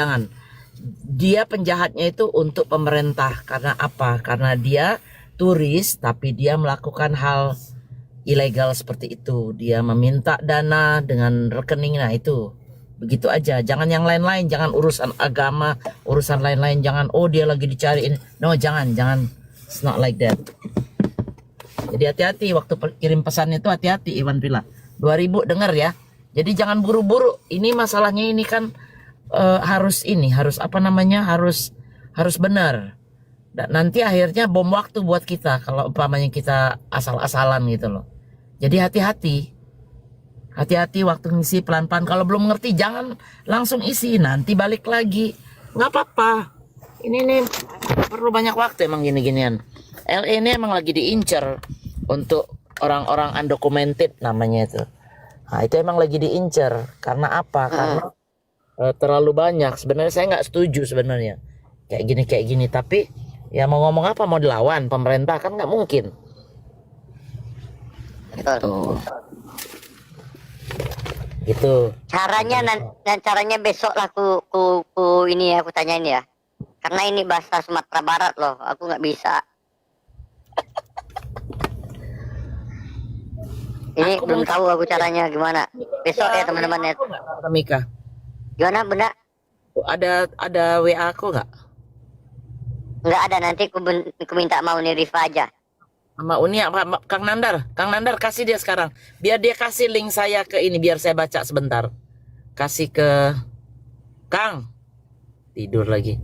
jangan. Dia penjahatnya itu untuk pemerintah. Karena apa? Karena dia turis tapi dia melakukan hal ilegal seperti itu. Dia meminta dana dengan rekening. Nah itu begitu aja. Jangan yang lain-lain. Jangan urusan agama, urusan lain-lain. Jangan oh dia lagi dicariin. No, jangan. It's not like that. Jadi hati-hati waktu kirim pesan itu, hati-hati Iwan Pila. 2000 dengar ya. Jadi jangan buru-buru. Ini masalahnya ini kan harus apa namanya, harus benar. Dan nanti akhirnya bom waktu buat kita kalau umpamanya kita asal-asalan gitu loh. Jadi hati-hati waktu ngisi pelan-pelan. Kalau belum ngerti jangan langsung isi, nanti balik lagi. Nggak apa-apa. Ini nih perlu banyak waktu emang gini-ginian. LA ini emang lagi diincar untuk orang-orang undocumented namanya itu. Nah itu emang lagi diincar. Karena apa? Karena terlalu banyak. Sebenarnya saya nggak setuju sebenarnya kayak gini. Tapi ya mau ngomong apa, mau dilawan pemerintah kan nggak mungkin. Gitu. Caranya besok lah aku ini aku tanyain ya. Karena ini bahasa Sumatera Barat loh, aku nggak bisa. Ini belum tahu aku caranya gimana. Besok ya teman-teman ya. Mika. Gimana Bunda? Ada WA aku nggak? Nggak ada, nanti aku minta mau nih Rifa aja. Sama Uni, Kang Nandar kasih dia sekarang. Biar dia kasih link saya ke ini, biar saya baca sebentar. Kasih ke Kang. Tidur lagi.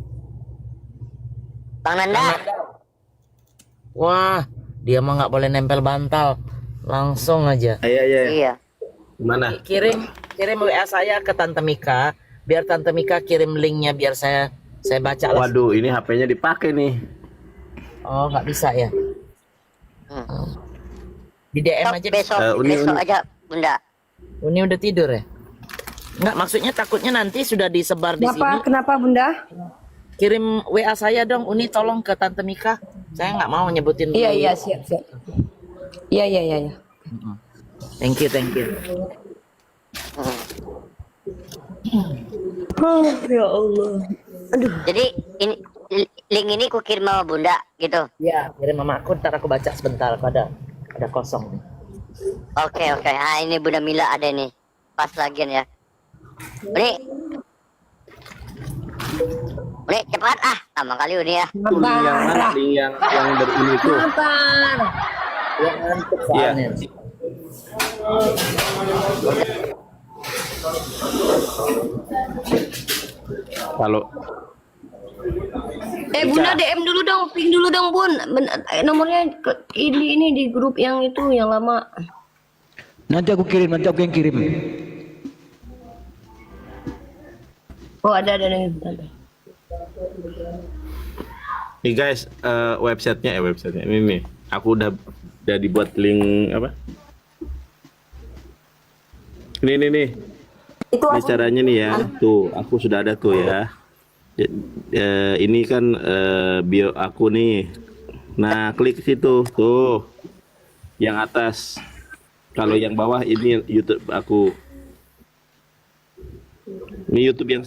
Bang Nandar. Wah, dia mah nggak boleh nempel bantal. Langsung aja. Iya. Gimana? Kirim WA saya ke Tante Mika. Biar Tante Mika kirim linknya biar saya baca lah. Waduh, ini HP-nya dipakai nih. Oh, nggak bisa ya? Di DM aja. Besok aja Bunda. Uni udah tidur ya? Enggak, maksudnya takutnya nanti sudah disebar di sini. Kenapa Bunda? Kirim WA saya dong, Uni tolong ke Tante Mika. Saya nggak mau nyebutin. Iya, siap. Iya. Thank you. Oh, ya Allah. Aduh. Jadi ini link ini ku kirim sama Bunda gitu. Ya, kirim mama aku, ntar aku baca sebentar. Ada kosong. Oke. Ah ini Bunda Mila ada nih. Pas lagian ya. Uni cepat lama kali Uni ya. Link yang mana? Link yang dari ini tuh. Yang ngantuk soalnya. Kalau Bunda DM dulu dong, ping dulu dong Bun. Nomornya ini di grup yang itu yang lama. Nanti aku yang kirim. Oh ada nih. nih guys, websitenya ini nih. Aku udah dibuat link apa? Ini. Itu Ini caranya nih ya. Tuh, aku sudah ada tuh ya. Ini kan bio aku nih. Nah, klik situ tuh. Yang atas. Kalau yang bawah ini YouTube aku. Ini YouTube yang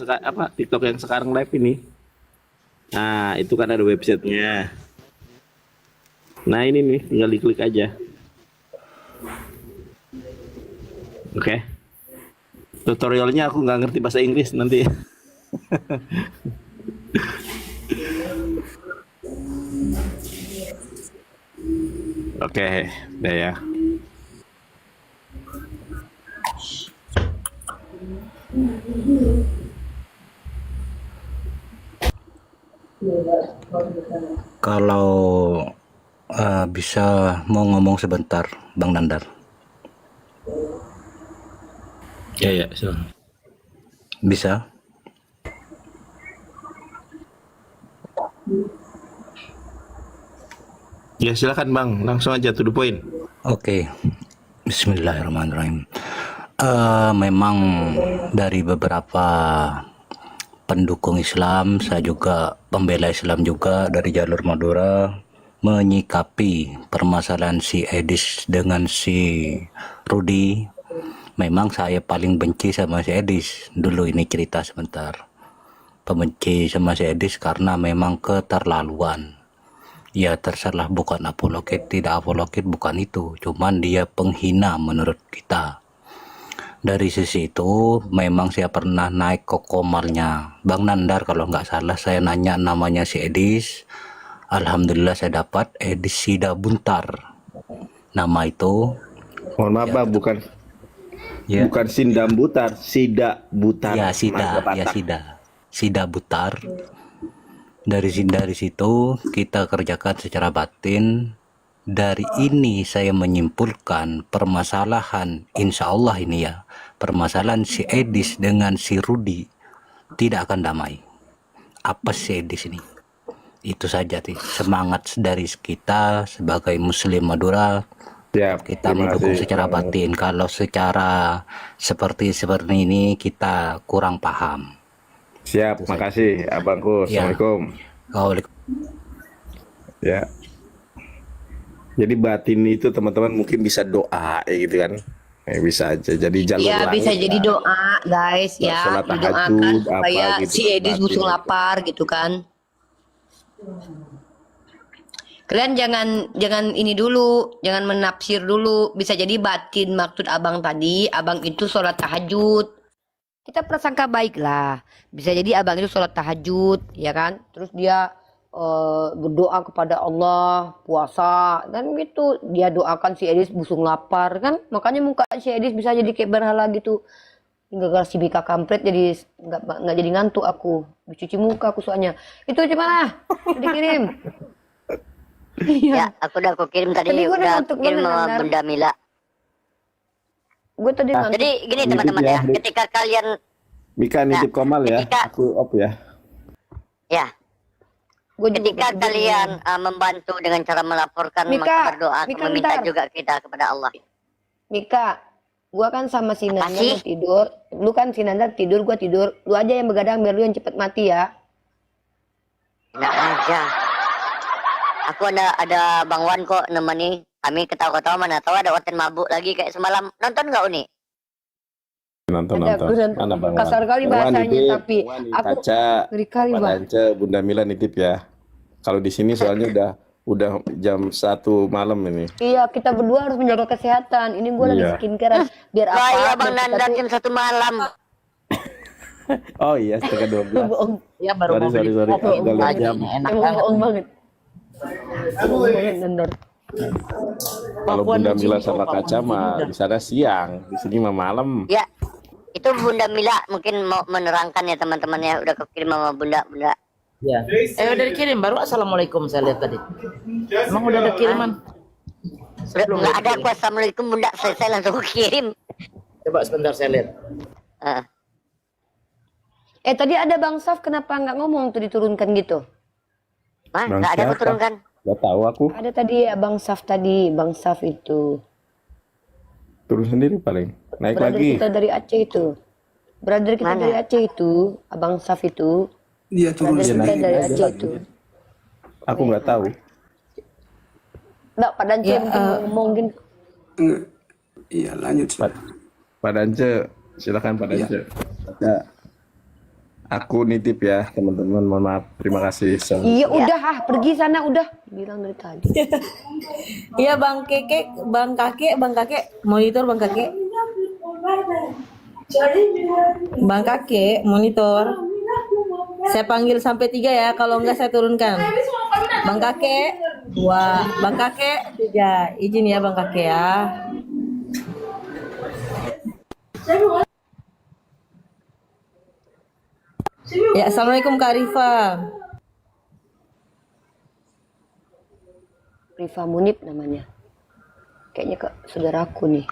TikTok yang sekarang live ini. Nah, itu kan ada websitenya. Nah, ini nih tinggal diklik aja. Oke. Tutorialnya aku nggak ngerti bahasa Inggris nanti. Oke, udah ya. Kalau bisa mau ngomong sebentar, Bang Nandar. Ya, silakan. Bisa? Ya, silakan Bang, langsung aja to the point. Oke. Bismillahirrahmanirrahim. Memang dari beberapa pendukung Islam, saya juga pembela Islam juga dari jalur Madura, menyikapi permasalahan si Edis dengan si Rudy. Memang saya paling benci sama si Edis. Dulu ini cerita sebentar. pembenci sama si Edis karena memang keterlaluan. Ya terserah, bukan apologet, tidak apologet, bukan itu, cuman dia penghina menurut kita. Dari sisi itu memang saya pernah naik ke komarnya Bang Nandar kalau nggak salah, saya nanya namanya si Edis. Alhamdulillah saya dapat Edis Sida Buntar nama itu. Mohon maaf Bang, Ya, bukan Sindam Butar, Sida Butar. ya Sida, Mantap, ya mantap. Sida Butar. Dari situ kita kerjakan secara batin. Dari ini saya menyimpulkan permasalahan, insya Allah ini ya, permasalahan si Edis dengan si Rudi tidak akan damai. Apa si Edis ini? Itu saja sih semangat dari kita sebagai Muslim Madura. Siap, Kita terima mendukung kasih. secara batin. Kalau secara seperti ini kita kurang paham. Siap, makasih abangku. Ya. Assalamualaikum. Waalaikumsalam. Ya. Jadi batin itu teman-teman mungkin bisa doa ya gitu kan. Bisa aja jadi jalur Ya langit bisa jadi lah. doa guys ya, Sholat didoakan tahajud, supaya apa gitu, si Edis batin busung gitu. lapar gitu kan. Kalian jangan ini dulu, jangan menafsir dulu. Bisa jadi batin maksud abang tadi, abang itu sholat tahajud. Kita prasangka baik lah. Bisa jadi abang itu sholat tahajud, ya kan? Terus dia berdoa kepada Allah, puasa, dan gitu. Dia doakan si Edis busung lapar kan? Makanya muka si Edis bisa jadi kayak berhala gitu. Gara-gara si Mika kampret jadi nggak jadi ngantuk aku. Dicuci muka aku soalnya. Itu gimana? Dikirim. Ya, aku udah kirim tadi, Tadi gua udah udah ngantuk kirim banget, sama Nandar. Bunda Mila. Gue tadi ngantuk. Jadi gini teman-teman ya, ketika kalian Mika nitip Komal ya. ketika- Aku op ya. ya, Gua juga ketika pasti kalian membantu dengan cara melaporkan, Mika, maka berdoa, Mika, meminta bentar. juga kita kepada Allah. Mika, gua kan sama si Apa Nanda sih? mau tidur. Lu kan si Nanda tidur, gua tidur. Lu aja yang begadang biar lu yang cepet mati ya. Enak aja. Aku ada Bang Wan kok nemani kami ketawa-ketawa, mana tahu ada Oten mabuk lagi kayak semalam. Nonton nggak Uni? Nonton. Ada, gua nonton. Mana Bang Kasar Wan? kali Bang Wan bahasanya, nitip, tapi Bang Wan di aku kaca. ngeri kali, Pak Bang. Dance, Bunda Mila nitip ya. Kalau di sini soalnya udah jam 1 malam ini. Iya, kita berdua harus menjaga kesehatan. Ini gua lagi Iya. skincare biar apa? Wah iya Bang biar kita Nandar tuh- jam 1 malam. Oh iya, setengah 12. bohong. Ya baru mau Sorry, beli sorry. kopi Agak aja jam. ini enak Emang banget. bohong banget. Bohong banget, Nandar. Kalau Papuan Bunda di Mila sini, sama Papuan Kaca di sini mah udah. di sana siang, di sini mah malam. Ya, itu Bunda Mila mungkin mau menerangkan ya teman-teman ya, udah kekirim sama Bunda. Ya. Udah dikirim baru assalamualaikum saya lihat tadi. Emang udah ada kiriman? Udah nggak ada aku assalamualaikum Bunda, saya langsung kirim. Coba sebentar saya lihat. Tadi ada Bang Saf, kenapa nggak ngomong tuh diturunkan gitu? Mah Bang nggak ada aku siapa? turunkan. Gak tahu aku. Ada tadi ya Bang Saf tadi, Bang Saf itu. Turun sendiri paling. Naik Brother lagi. kita dari Aceh itu. Brother kita Mana? dari Aceh itu, Abang Saf itu. Dia turun Brother kita naik dari aja Aceh lagi. itu. Aku nggak tahu. Nggak, Pak Dance Ya, mungkin mau ngomong mungkin. Enggak. Iya lanjut. Pak Dance, silakan Pak Dance. Ya. Aku nitip ya teman-teman, mohon maaf. Terima kasih. Iya udah pergi sana udah. Bilang dari tadi. Iya Bang Kakek, Bang Kakek, monitor Bang Kakek. Bang Kakek, monitor. Saya panggil sampai 3 ya, kalau enggak saya turunkan. Bang Kakek, 2, Bang Kakek, 3. Izin ya Bang Kakek ya. Ya, Assalamualaikum Kak Rifa. Rifa Munib namanya. Kayaknya ke saudaraku nih.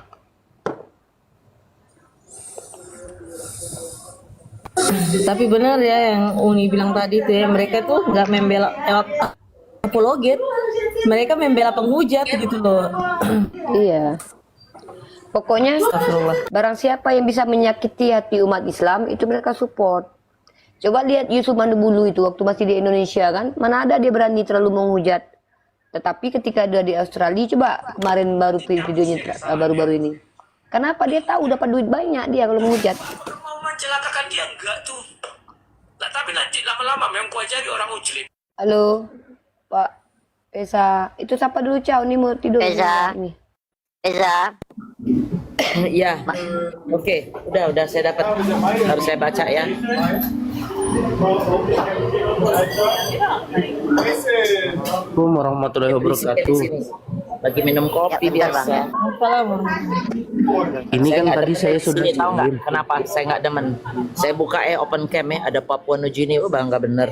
Tapi benar ya yang Uni bilang tadi tuh ya, mereka tuh nggak membela apologet, mereka membela penghujat gitu loh. Iya. Pokoknya Astagfirullah. barang siapa yang bisa menyakiti hati umat Islam itu mereka support. Coba lihat Yusuf Mandubulu itu waktu masih di Indonesia kan, mana ada dia berani terlalu menghujat. Tetapi ketika dia di Australia, coba kemarin baru videonya baru-baru ini. Kenapa dia tahu dapat duit banyak dia kalau menghujat? Mau mencelakakan dia enggak tuh. Lah tapi nanti lama-lama memang kau ajari orang Muslim. Halo, Pak Pesa. Itu siapa dulu, Cau? Ini mau tidur. Pesa. Ini. Reza, Ya, oke, udah saya dapat. Harus saya baca ya. Assalamualaikum warahmatullahi wabarakatuh. Lagi minum kopi Ya, bentar, biasa. Ini kan nggak tadi demen saya di sudah sini, tahu nggak kirim. kenapa saya nggak demen. Saya buka open cam ya, ada Papua New Guinea, bangga bener.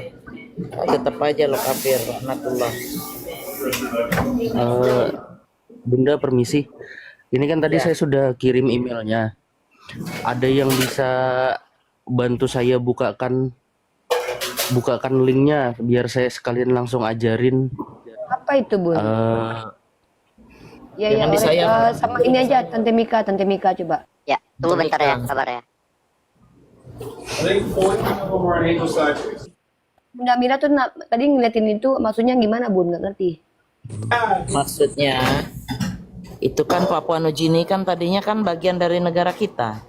Tetap aja lo kafir, Natullah. Bunda permisi. Ini kan tadi Ya. saya sudah kirim emailnya. Ada yang bisa bantu saya bukakan linknya biar saya sekalian langsung ajarin. Apa itu, Bun? Ya, jangan Ore, disayang. sama ini aja, Tante Mika coba. ya tunggu bentar ya, sabar ya. Bunda Mira tuh tadi ngeliatin itu maksudnya gimana, Bun? Nggak ngerti. Maksudnya itu kan Papua New Guinea kan tadinya kan bagian dari negara kita.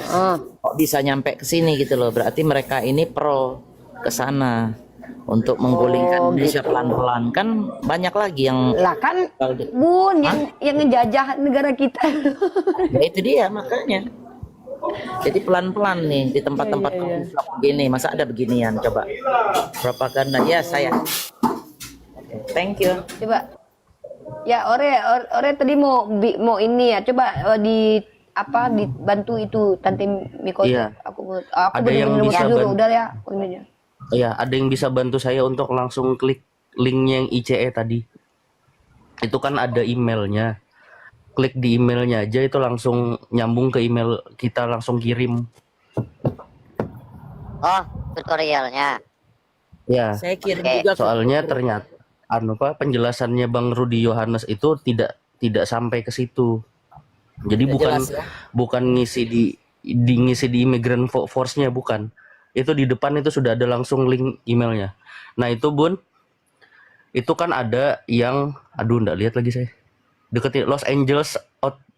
Ah, Kok bisa nyampe ke sini gitu loh. Berarti mereka ini pro ke sana untuk menggulingkan Indonesia pelan-pelan. Kan banyak lagi yang lah kan, Bun, yang ngejajah negara kita. ya itu dia makanya. Jadi pelan-pelan nih di tempat-tempat coffee shop begini. Masa ada beginian coba. Propaganda ya saya. Oke, thank you. Coba. Ya, Ore tadi mau ini ya. Coba dibantu itu Tante Miko. Iya. Aku Ada yang bener-bener bisa tidur, bantu. udah ya. Aku ini aja. Ya, ada yang bisa bantu saya untuk langsung klik linknya yang ICE tadi. Itu kan ada emailnya. Klik di emailnya aja itu langsung nyambung ke email kita, langsung kirim. Oh, tutorialnya. Ya, Saya kirim Oke. juga. soalnya ternyata penjelasannya Bang Rudi Yohanes itu tidak sampai ke situ. Jadi Nggak bukan jelas ya. bukan ngisi di immigrant force-nya, bukan. Itu di depan itu sudah ada langsung link emailnya. Nah, itu Bun, itu kan ada yang nggak lihat lagi saya. Deketin Los Angeles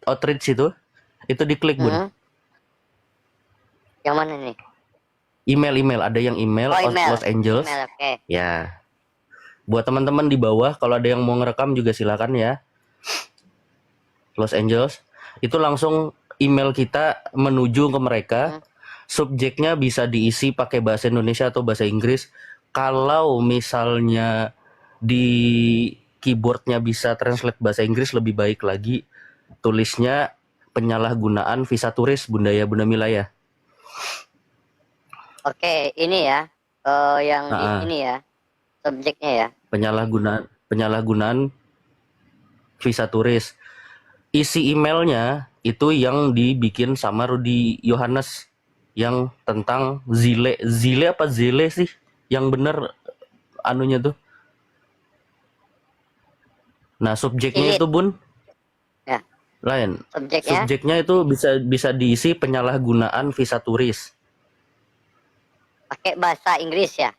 Outreach itu diklik Bun. Hmm. Yang mana nih? Email ada yang email, Oh, email. Los Angeles. Email, oke. Ya. Buat teman-teman di bawah kalau ada yang mau ngerekam juga silakan ya. Los Angeles. Itu langsung email kita menuju ke mereka. Subjeknya bisa diisi pakai bahasa Indonesia atau bahasa Inggris. Kalau misalnya di keyboardnya bisa translate bahasa Inggris lebih baik lagi. Tulisnya penyalahgunaan visa turis Bunda Mila ya. Oke, ini ya. Yang di ini ya. Subjeknya ya. Penyalahgunaan visa turis. Isi emailnya itu yang dibikin sama Rudi Yohanes yang tentang zile apa zile sih yang bener anunya tuh. Nah, subjeknya Zilit. itu Bun Ya. lain. Subjeknya. Subjeknya itu bisa diisi penyalahgunaan visa turis. Pakai bahasa Inggris ya.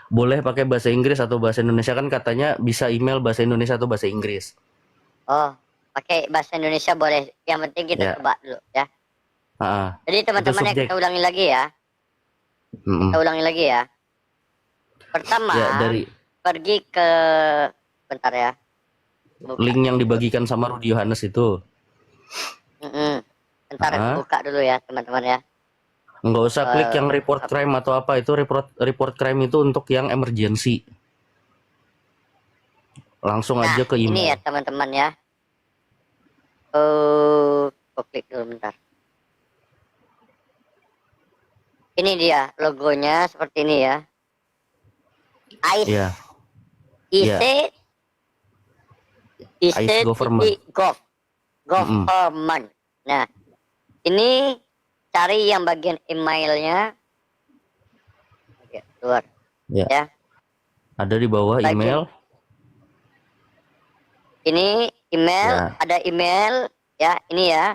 Boleh pakai bahasa Inggris atau bahasa Indonesia, kan katanya bisa email bahasa Indonesia atau bahasa Inggris. Oh, pakai bahasa Indonesia boleh. Yang penting kita Ya. coba dulu ya. Ah, Jadi teman-teman ya, subjek. kita ulangi lagi ya. mm-mm. Kita ulangi lagi ya. Pertama, Ya, dari pergi ke bentar ya. Buka. link yang dibagikan sama Rudi Yohanes itu. Bentar Ah. buka dulu ya teman-teman ya. Nggak usah klik yang report crime atau apa, itu report crime itu untuk yang emergency. Langsung aja ke Ini email. ya teman-teman ya. Gua klik dulu bentar. Ini dia logonya seperti ini ya. ICE Iya. ICE ICE government. Government. Nah, ini cari yang bagian emailnya. Oke, keluar. Ya. Ya. Ada di bawah Bagian. email. Ini email, Ya. ada email ya, ini ya.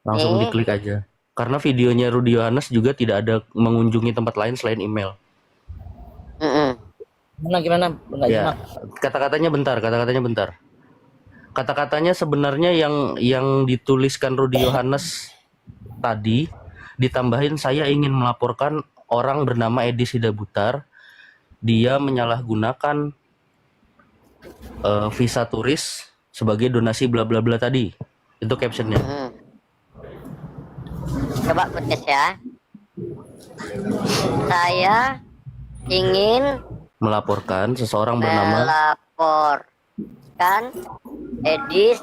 Langsung Nih. diklik aja. Karena videonya Rudi Yohanes juga tidak ada mengunjungi tempat lain selain email. Gimana? Nggak Ya, nyimak. kata-katanya bentar. Kata-katanya sebenarnya yang dituliskan Rudi Yohanes tadi ditambahin saya ingin melaporkan orang bernama Edi Sidabutar, dia menyalahgunakan visa turis sebagai donasi bla bla bla tadi. Itu captionnya. Coba podcast ya. Saya ingin Melaporkan seseorang bernama melaporkan Edi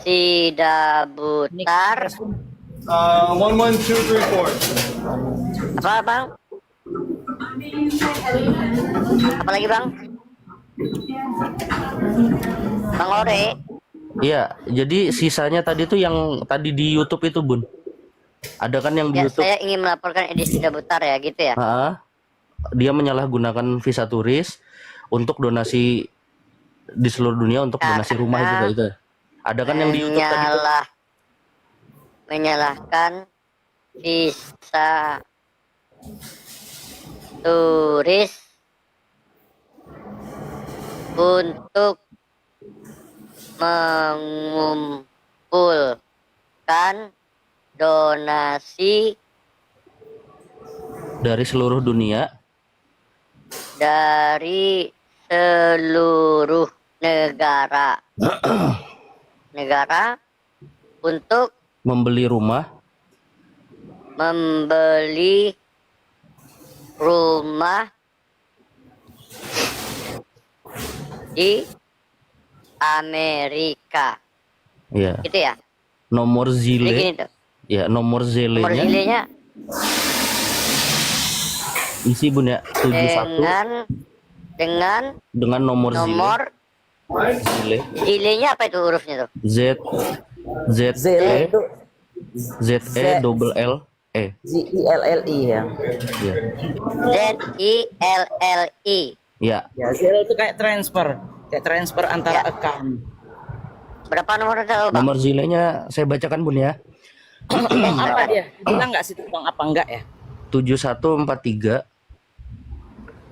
Sidabutar. 11234. Apa bang? Apa lagi bang? Bang Ore. Iya, jadi sisanya tadi tuh yang tadi di YouTube itu, Bun. Ada kan yang di Ya, YouTube? saya ingin melaporkan Edi Sidabutar ya, gitu ya. Dia menyalahgunagunakan visa turis untuk donasi di seluruh dunia untuk donasi rumah juga itu. Ada kan yang di YouTube tadi tuh? Menyalahkan visa turis untuk mengumpulkan donasi Dari seluruh dunia dari seluruh negara untuk membeli rumah di Amerika. ya. Gitu ya. Nomor Jadi gini zile tuh. ya, nomor Nomor zilenya zilenya isi, Bun, ya, 71 dengan nomor zile zilenya apa itu hurufnya tuh? Z Zile itu double L E. ZILLI ya. Ya. ZILLI. Ya, Ya, zile itu kayak transfer antara account. Berapa nomor itu bang? nomor zilenya saya bacakan, Bun, ya. Bang apa dia? Bilang nggak sih itu bang apa enggak ya? 7143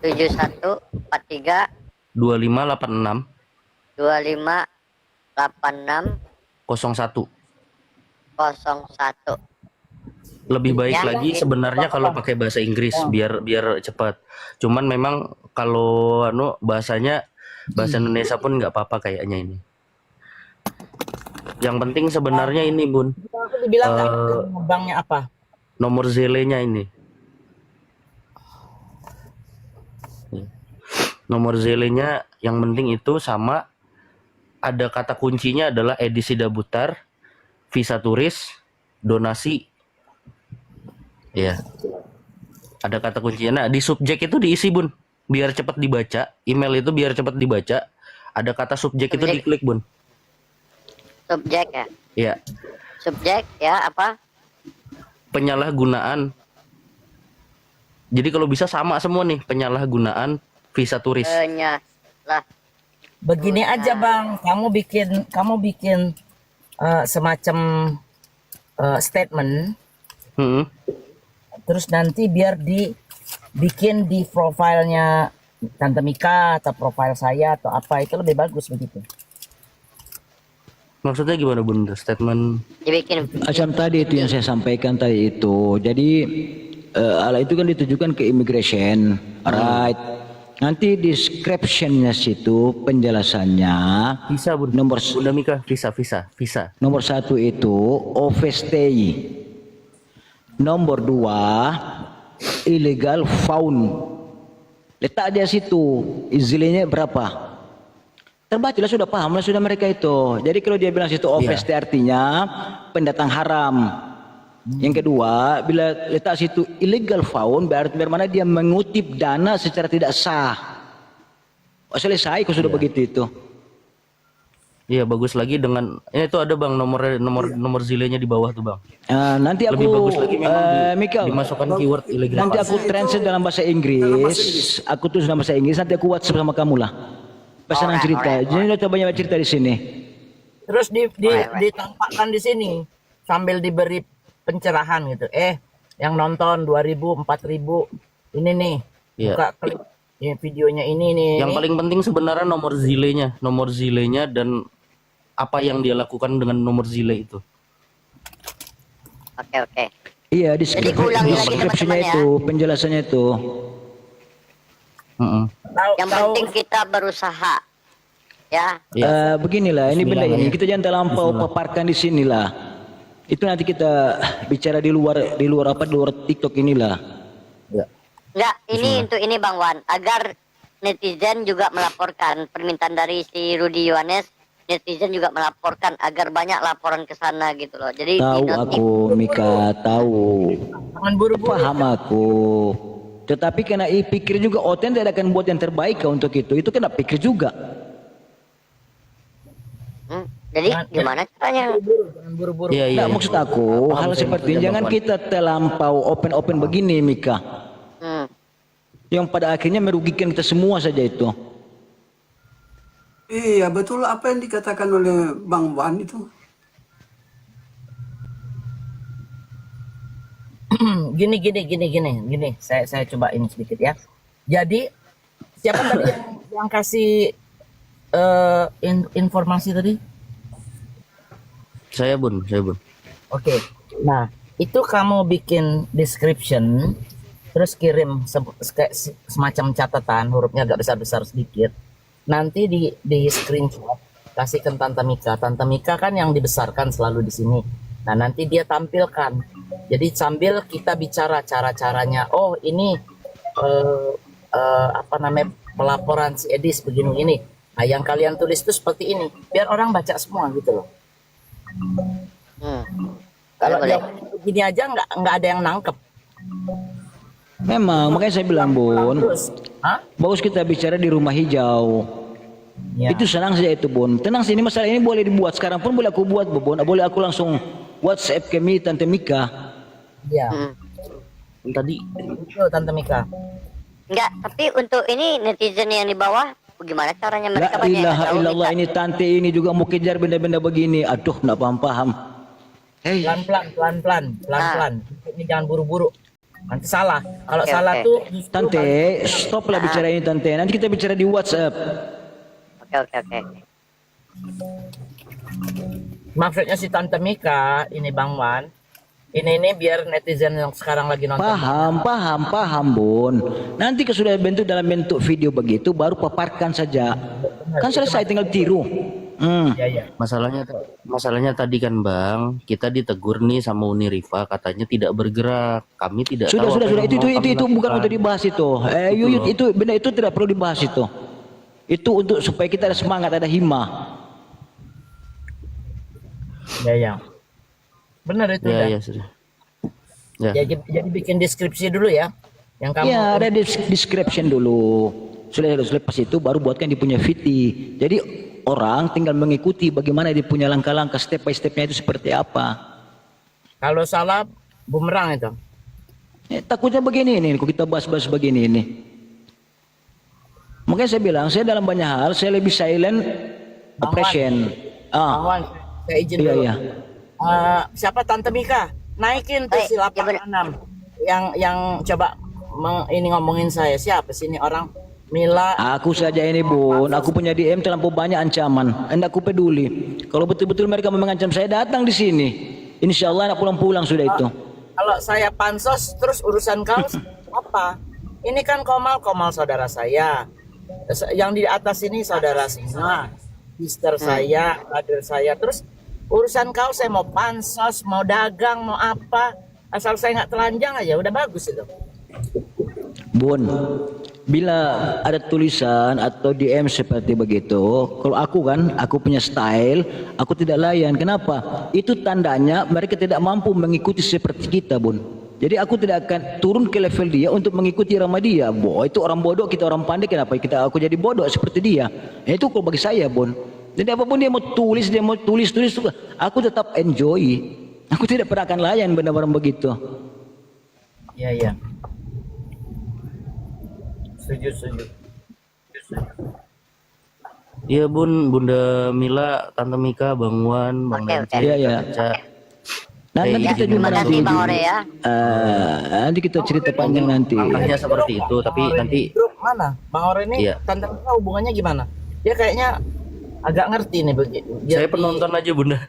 7143 2586 2586 01. 01. Lebih baik Ya, lagi ya. sebenarnya kalau pakai bahasa Inggris biar cepat. Cuman memang kalau bahasa Indonesia pun nggak apa-apa kayaknya ini. Yang penting sebenarnya ini, Bun, Aku dibilang kan banknya apa? nomor zilenya ini. Nomor zilenya yang penting itu sama, ada kata kuncinya adalah Edi Sidabutar, visa turis, donasi. Ya. Ada kata kuncinya. Nah, di subjek itu diisi, Bun. Biar cepat dibaca. Email itu biar cepat dibaca. Ada kata subjek itu diklik, Bun. Subjek ya. Ya. Subjek ya apa? Penyalahgunaan. Jadi kalau bisa sama semua nih, penyalahgunaan visa turis. Begini aja bang, kamu bikin semacam statement, terus nanti biar dibikin di profilnya Tante Mika atau profil saya atau apa, itu lebih bagus begitu. Maksudnya gimana, Bun? Statement Dibikin. Macam tadi itu yang saya sampaikan tadi itu. Jadi hal itu kan ditujukan ke immigration, right? Nanti description-nya situ penjelasannya. Visa, Bun. Nomor Bunda Mika, visa. Nomor 1 itu overstay. Nomor 2 illegal found. Letak dia situ, izilnya berapa? Terbacalah, sudah paham lah sudah mereka itu. Jadi kalau dia bilang situ overstay artinya pendatang haram. Yang kedua, bila letak situ illegal found berarti bagaimana dia mengutip dana secara tidak sah. Oh, selesai kok sudah begitu itu. Iya, bagus lagi dengan ini tuh ada, Bang, nomor zilenya di bawah tuh, Bang. Nanti aku Lebih bagus lagi memang Mikael, dimasukkan keyword illegal. nanti aku translate dalam bahasa Inggris. Aku tulis dalam bahasa Inggris, nanti aku WhatsApp sama kamu lah. Pesanan cerita. Jadi udah banyak cerita di sini. Terus ditampakkan di sini sambil diberi pencerahan gitu. Yang nonton 2.000, 4.000 ini nih. Iya. Buka klik ya, videonya ini nih. Yang paling penting sebenarnya nomor zilenya dan apa yang dia lakukan dengan nomor zile itu. Oke. Iya, Jadi kuulangi lagi deskripsinya teman-teman ya. itu, penjelasannya itu. Yang penting kita berusaha. Ya. Beginilah, ini benda ini kita jangan terlampau paparkan di sinilah. Itu nanti kita bicara di luar apa, di luar TikTok inilah. Enggak, ini untuk ini Bang Wan, agar netizen juga melaporkan permintaan dari si Rudy Yohanes, netizen juga melaporkan agar banyak laporan ke sana gitu loh. Jadi Tahu aku, Mika, tahu. Jangan buru-buru. Paham aku. Tetapi kena pikir juga, Oten tidak akan buat yang terbaik untuk itu. Itu kena pikir juga. Jadi gimana caranya? Jangan buru-buru. Iya, iya. Nah, maksud aku, hal seperti ini jangan kita terlampau open begini, Mika. Yang pada akhirnya merugikan kita semua saja itu. Iya, betul apa yang dikatakan oleh Bang Wan itu. Gini. Saya coba ini sedikit ya. Jadi siapa tadi yang kasih informasi tadi? Saya bun. Oke. Nah, itu kamu bikin description, terus kirim semacam catatan, hurufnya agak besar-besar sedikit. Nanti di screenshot, kasihkan Tante Mika. Tante Mika kan yang dibesarkan selalu di sini. Nah, nanti dia tampilkan. Jadi sambil kita bicara cara-caranya. Oh, ini apa namanya, pelaporan si Edis begini. Nah, yang kalian tulis itu seperti ini. Biar orang baca semua gitu loh. Kalau yang begini aja nggak ada yang nangkep. Memang, makanya saya bilang, Bun, bagus kita bicara di rumah hijau. Ya. Itu senang saja itu, Bun. Tenang sini, masalah ini boleh dibuat. Sekarang pun boleh aku buat, Bun. Boleh aku langsung WhatsApp ke Tante Mika. Iya. Tadi Itu Tante Mika. Enggak, tapi untuk ini netizen yang di bawah bagaimana caranya La mereka banyak yang ilaha tahu illallah, Mika? ini tante ini juga mau kejar benda-benda begini. Aduh, nggak paham. Hey, Pelan-pelan. Ini jangan buru-buru. Nanti salah. Kalau Oke, salah oke. tuh justru tante, stoplah bicara ini, tante. Nanti kita bicara di WhatsApp. Oke. maksudnya si Tante Mika ini Bang Wan. Ini biar netizen yang sekarang lagi nonton. Paham, Bun. Nanti kalau sudah bentuk dalam bentuk video begitu, baru paparkan saja. Kan selesai, tinggal tiru. Ya. masalahnya tadi kan Bang, kita ditegur nih sama Uni Rifa, katanya tidak bergerak. Kami tidak tahu Sudah. apa yang mau kami Itu bukan lakukan. untuk dibahas itu. Yuyut, itu benda itu tidak perlu dibahas itu. Itu untuk supaya kita ada semangat, ada himah. Ya. Benar itu Ya, ya. ya sudah. Ya. Jadi bikin deskripsi dulu ya. Yang kamu Ya, ada description dulu. Sudah lepas itu baru buatkan dia punya VT. Jadi orang tinggal mengikuti bagaimana dia punya langkah-langkah step by stepnya itu seperti apa. kalau salah bumerang itu. Takutnya begini ini, kalau kita bahas-bahas begini ini. Makanya saya bilang, saya dalam banyak hal saya lebih silent oppression. Bang Wan, saya izin Iya, dulu. iya. Siapa Tante Mika? Naikin tuh si Ya 86. Yang coba ini ngomongin saya. Siapa sih ini orang? Mila. Aku saja ini, Bun. Aku punya DM terlampau banyak ancaman. Anda aku peduli. Kalau betul-betul mereka mau mengancam saya, datang di sini. Insya Allah anak pulang-pulang sudah itu. Kalau saya pansos terus urusan kau apa? Ini kan Komal saudara saya. Yang di atas ini saudara Sina, sister saya, brother saya. Terus urusan kau saya mau pansos, mau dagang, mau apa, asal saya nggak telanjang aja udah bagus itu. Bun, bila ada tulisan atau DM seperti begitu, kalau aku punya style, aku tidak layan. Kenapa? Itu tandanya mereka tidak mampu mengikuti seperti kita, Bun. Jadi aku tidak akan turun ke level dia untuk mengikuti irama dia. Itu orang bodoh, kita orang pandai, kenapa aku jadi bodoh seperti dia? Itu kalau bagi saya, Bun. Jadi apapun dia mau tulis aku tetap enjoy. Aku tidak pernah akan layan benda-benda begitu. Iya. Setuju. Iya Bun, Bunda Mila, Tante Mika, Bang Wan, Bang Oke, Nancy, Iya. Nanti kita Terima juga kasih Bang Ore ya. nanti kita cerita panjang nanti. Makanya seperti itu, tapi nanti Grup mana? Bang Ore ini Iya. Tante Mika hubungannya gimana? Dia kayaknya agak ngerti nih begitu. saya penonton aja Bunda.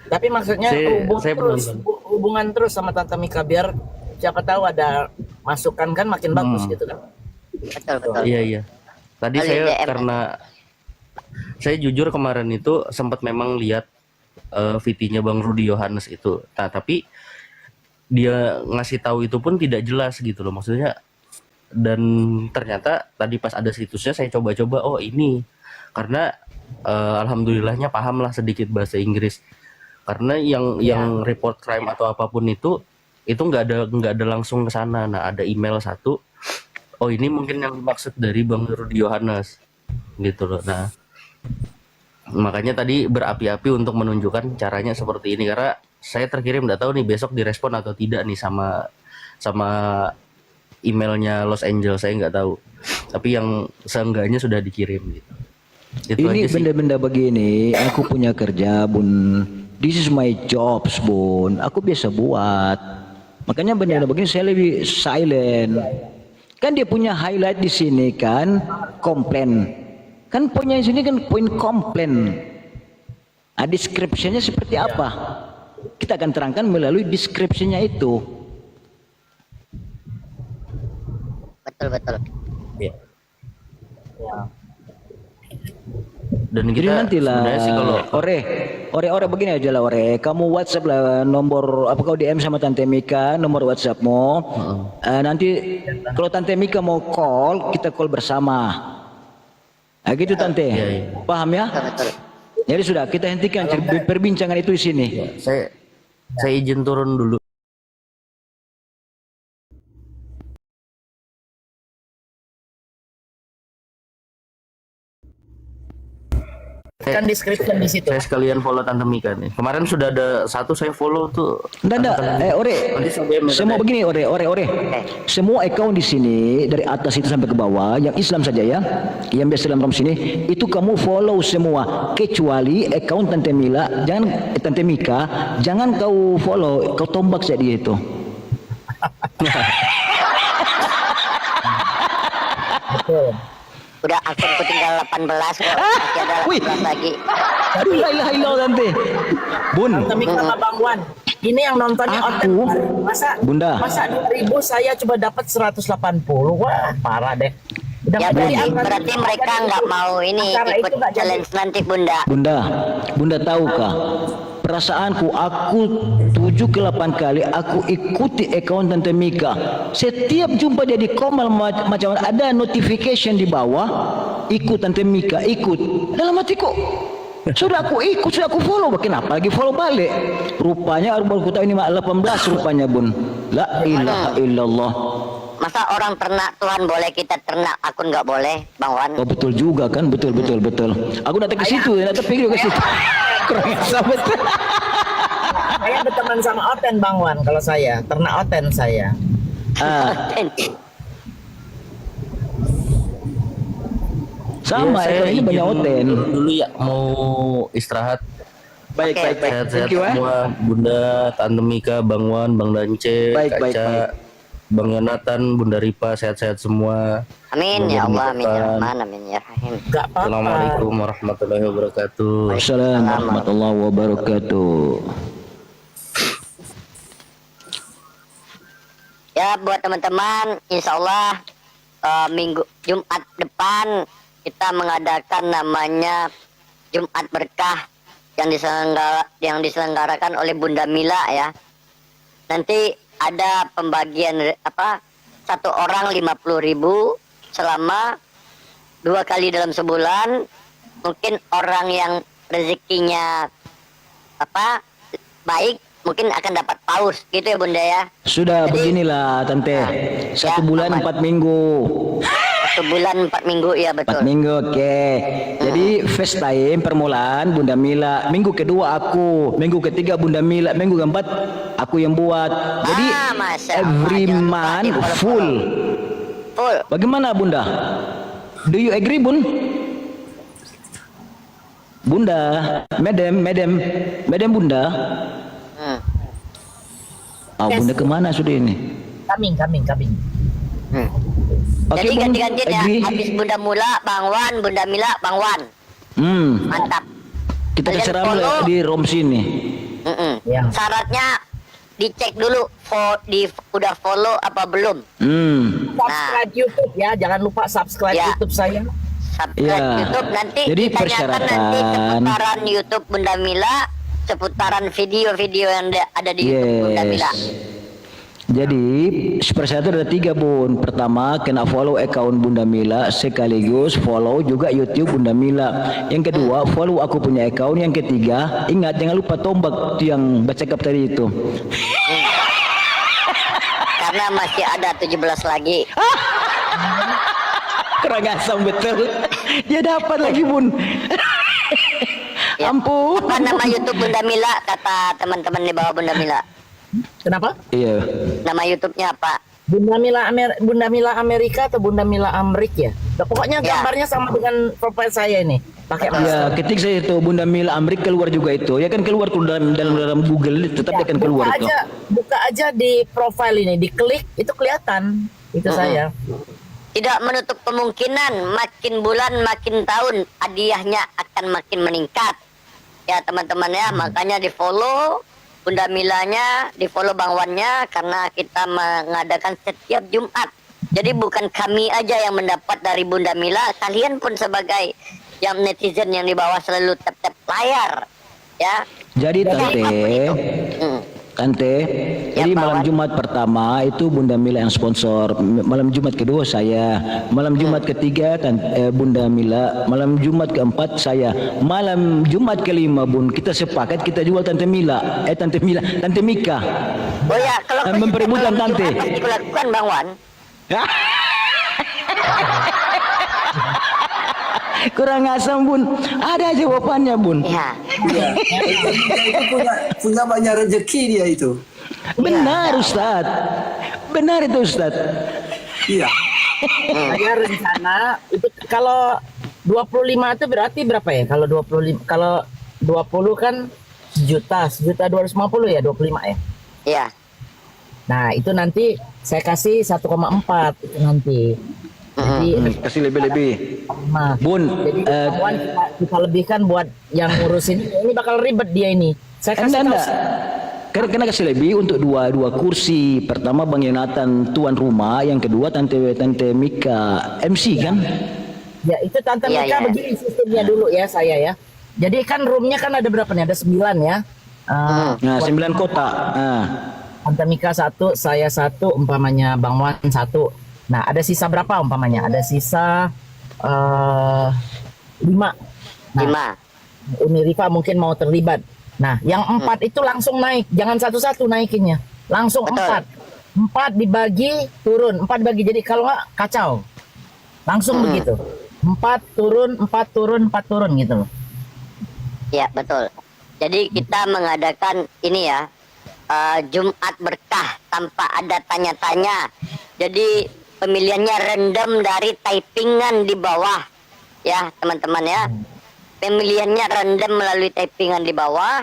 Tapi maksudnya Saya menonton. hubungan terus sama Tante Mika biar siapa tahu ada masukan kan makin bagus gitu kan. Betul. Iya. Tadi Kali saya DM. karena saya jujur kemarin itu sempat memang lihat VT-nya Bang Rudi Yohanes itu. Nah, tapi dia ngasih tahu itu pun tidak jelas gitu loh maksudnya. Dan ternyata tadi pas ada situsnya saya coba-coba, oh ini karena alhamdulillahnya paham lah sedikit bahasa Inggris. Karena yang report crime atau apapun itu nggak ada langsung ke sana. Nah, ada email satu. Oh, ini mungkin yang dimaksud dari Bang Rudi Yohanes gitu loh. Nah, makanya tadi berapi-api untuk menunjukkan caranya seperti ini karena saya terkirim nggak tahu nih besok direspon atau tidak nih sama emailnya Los Angeles, saya nggak tahu. Tapi yang seenggaknya sudah dikirim gitu. Itu Ini aja sih. benda-benda begini, aku punya kerja, Bun. This is my jobs, Bun. Aku biasa buat. Makanya benda-benda begini saya lebih silent. Kan dia punya highlight di sini kan, komplain. Kan poinnya di sini kan poin komplain. Nah, deskripsinya seperti apa? Kita akan terangkan melalui deskripsinya itu. Betul. Iya. Dan Jadi kita nantilah, sebenarnya sih kalau ore begini aja lah, ore. Kamu WhatsApp lah nomor apa kau DM sama Tante Mika, nomor WhatsAppmu. Nanti kalau Tante Mika mau call, kita call bersama. Nah, gitu Tante. Iya. Paham ya? Betul. Jadi sudah kita hentikan perbincangan itu di sini. saya izin turun dulu. Kan description di situ. Saya sekalian follow Tante Mika nih. Kemarin sudah ada satu saya follow tuh. Nggak. Ore. Nanti saya Semua begini, ore. Semua account di sini dari atas itu sampai ke bawah, yang Islam saja ya, yang biasa dalam sini, itu kamu follow semua, kecuali account Tante Mika, jangan kau follow, kau tombak saja dia itu. Betul. Udah akunku tinggal 18 kok. Masih ada 18 lagi. Aduh, la ilaha illallah Tante. Bun, Tante Mika sama Bang Wan. Ini yang nontonnya Aku, Bunda. Masa 2.000 saya coba dapat 180. Wah, parah deh. Udah Ya nggak jadi berarti mereka nggak mau ini Acara ikut itu nggak jadi. challenge nanti Bunda. Bunda tahukah? Perasaanku, aku 7 ke 8 kali aku ikuti account Tante Mika. Setiap jumpa dia di komal macam ada notification di bawah, ikut Tante Mika, ikut. Dalam hatiku, sudah aku ikut, sudah aku follow, kenapa lagi follow balik? Rupanya baru tahu ini 18 rupanya, Bun. La ilaha illallah. Masa orang ternak Tuhan boleh, kita ternak akun nggak boleh, Bang Wan? Oh betul juga kan, betul. Aku datang ke situ, datang pergi ke situ. Kurang asal betul. Saya berteman sama Oten Bang Wan kalau saya, ternak Oten saya. Sama Iya, ya, ini banyak hotel. Dulu ya mau istirahat. Baik. Sehat-sehat Thank you semua, Bunda, Tante Mika, Bang Wan, Bang Dance, Baik. Kaca, Bang Yonatan, Bunda Ripa, sehat-sehat semua. Amin ya Allah, amin ya Mudah-mudahan. Rahman, amin ya Rahim. Gak apa-apa. Assalamualaikum warahmatullahi wabarakatuh. Assalamualaikum warahmatullahi wabarakatuh. Ya buat teman-teman, insya Allah minggu Jumat depan kita mengadakan namanya Jumat Berkah yang diselenggarakan oleh Bunda Mila ya. Nanti ada pembagian satu orang 50.000 selama 2 kali dalam sebulan. Mungkin orang yang rezekinya baik mungkin akan dapat paus gitu ya Bunda ya. Sudah Jadi, beginilah Tante. 1 bulan aman. 4 minggu. 1 bulan 4 minggu ya 4 betul. minggu, oke. Jadi first time permulaan Bunda Mila, minggu kedua aku, minggu ketiga Bunda Mila, minggu keempat aku yang buat. Jadi Masya Allah, every jangan lupa month di-follow. full. Full. Bagaimana Bunda? Do you agree Bun? Bunda, Madam Bunda. Bunda kemana sudah ini? Coming. Oke, Jadi Bun, ganti-gantian ya. agree. Habis Bunda Mula, Bang Wan, Bunda Mila, Bang Wan. Mantap. Kita Kalian keseram follow. di ROM sini. Ya. Syaratnya dicek dulu udah follow apa belum. Subscribe YouTube ya, jangan lupa subscribe Ya. YouTube saya. Subscribe Ya. YouTube nanti Jadi ditanyakan persyaratan. nanti seputaran YouTube Bunda Mila, seputaran video-video yang ada di YouTube Bunda Mila. Jadi persyaratan ada 3 Bun. Pertama kena follow account Bunda Mila, sekaligus follow juga YouTube Bunda Mila. Yang kedua follow aku punya account. Yang ketiga ingat jangan lupa tombak itu yang baca kap tadi itu. Karena masih ada 17 lagi. Kurang asam betul. Dia dapat lagi Bun. Ya. Ampun. Apa nama YouTube Bunda Mila kata teman-teman di bawah Bunda Mila? Kenapa? Iya. Nama YouTube-nya apa? Bunda Mila Amerika atau Bunda Mila Amrik ya? Nah, pokoknya Ya. gambarnya sama dengan profil saya ini. Pakai Ya, masker. ketik saya itu Bunda Mila Amrik keluar juga itu. Ya kan keluar tuh dalam Google tetap dia akan keluar itu. Buka aja di profil ini, diklik itu kelihatan itu saya. Tidak menutup kemungkinan makin bulan makin tahun hadiahnya akan makin meningkat. Ya teman-teman ya, makanya di follow Bunda Milanya, di follow Bang Wannya karena kita mengadakan setiap Jumat. Jadi bukan kami aja yang mendapat dari Bunda Mila, kalian pun sebagai yang netizen yang di bawah selalu tap-tap layar. Ya. Jadi Tante, Ya, jadi Pak malam Wan. Jumat pertama itu Bunda Mila yang sponsor. Malam Jumat kedua saya. Malam Jumat ketiga Bunda Mila. Malam Jumat keempat saya. Malam Jumat kelima Bun kita sepakat kita jual Tante Mika. Oh ya, kalau Memperebutkan Tante. Apa yang dilakukan Bang Wan? Kurang asam Bun. Ada jawabannya Bun. Ya. Itu punya banyak rezeki dia itu. Benar Ustaz. Benar itu Ustaz. Iya. Saya rencana itu kalau 25 itu berarti berapa ya? Kalau 25 kalau 20 kan sejuta 250 ya 25 ya. Iya. Nah, itu nanti saya kasih 1,4 itu nanti. Jadi Kasih lebih-lebih. Nah, Bun, jadi kawan kita lebihkan buat yang ngurusin ini bakal ribet dia ini. Saya kasih tahu. Karena kasih lebih untuk dua kursi. Pertama Bang Yonatan tuan rumah, yang kedua Tante Mika MC kan? Ya itu Tante Iya, Mika iya. begini sistemnya dulu ya saya ya. Jadi kan roomnya kan ada berapa nih? Ada 9 ya. Nah, 9 kotak. Tante Mika 1, saya 1, umpamanya Bang Wan 1. Nah ada sisa berapa umpamanya? Ada sisa 5. Nah, 5. Uni Rifa mungkin mau terlibat. Nah, yang 4 itu langsung naik, jangan satu-satu naikinnya, langsung Betul. 4 dibagi turun, 4 dibagi, jadi kalau nggak kacau, langsung begitu, 4 turun, 4 turun, 4 turun gitu loh. Ya betul. Jadi kita mengadakan ini ya Jumat berkah tanpa ada tanya-tanya. Jadi pemilihannya random dari typingan di bawah ya teman-teman ya. Pemilihannya random melalui typingan di bawah.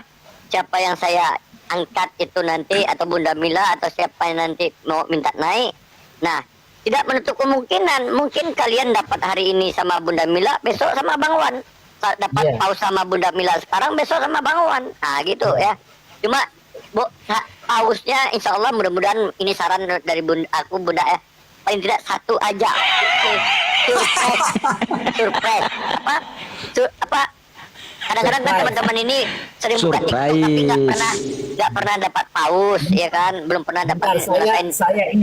Siapa yang saya angkat itu nanti atau Bunda Mila atau siapa yang nanti mau minta naik. Nah, tidak menutup kemungkinan mungkin kalian dapat hari ini sama Bunda Mila, besok sama Bang Wan. Dapat Iya. paus sama Bunda Mila sekarang, besok sama Bang Wan. Nah, gitu ya. Cuma pausnya insya Allah mudah-mudahan ini saran dari Bunda ya. Paling tidak 1 aja. Surprise. Apa? Kadang-kadang kan teman-teman ini sering buka TikTok tapi nggak pernah dapat paus, ya kan? Belum pernah dapat.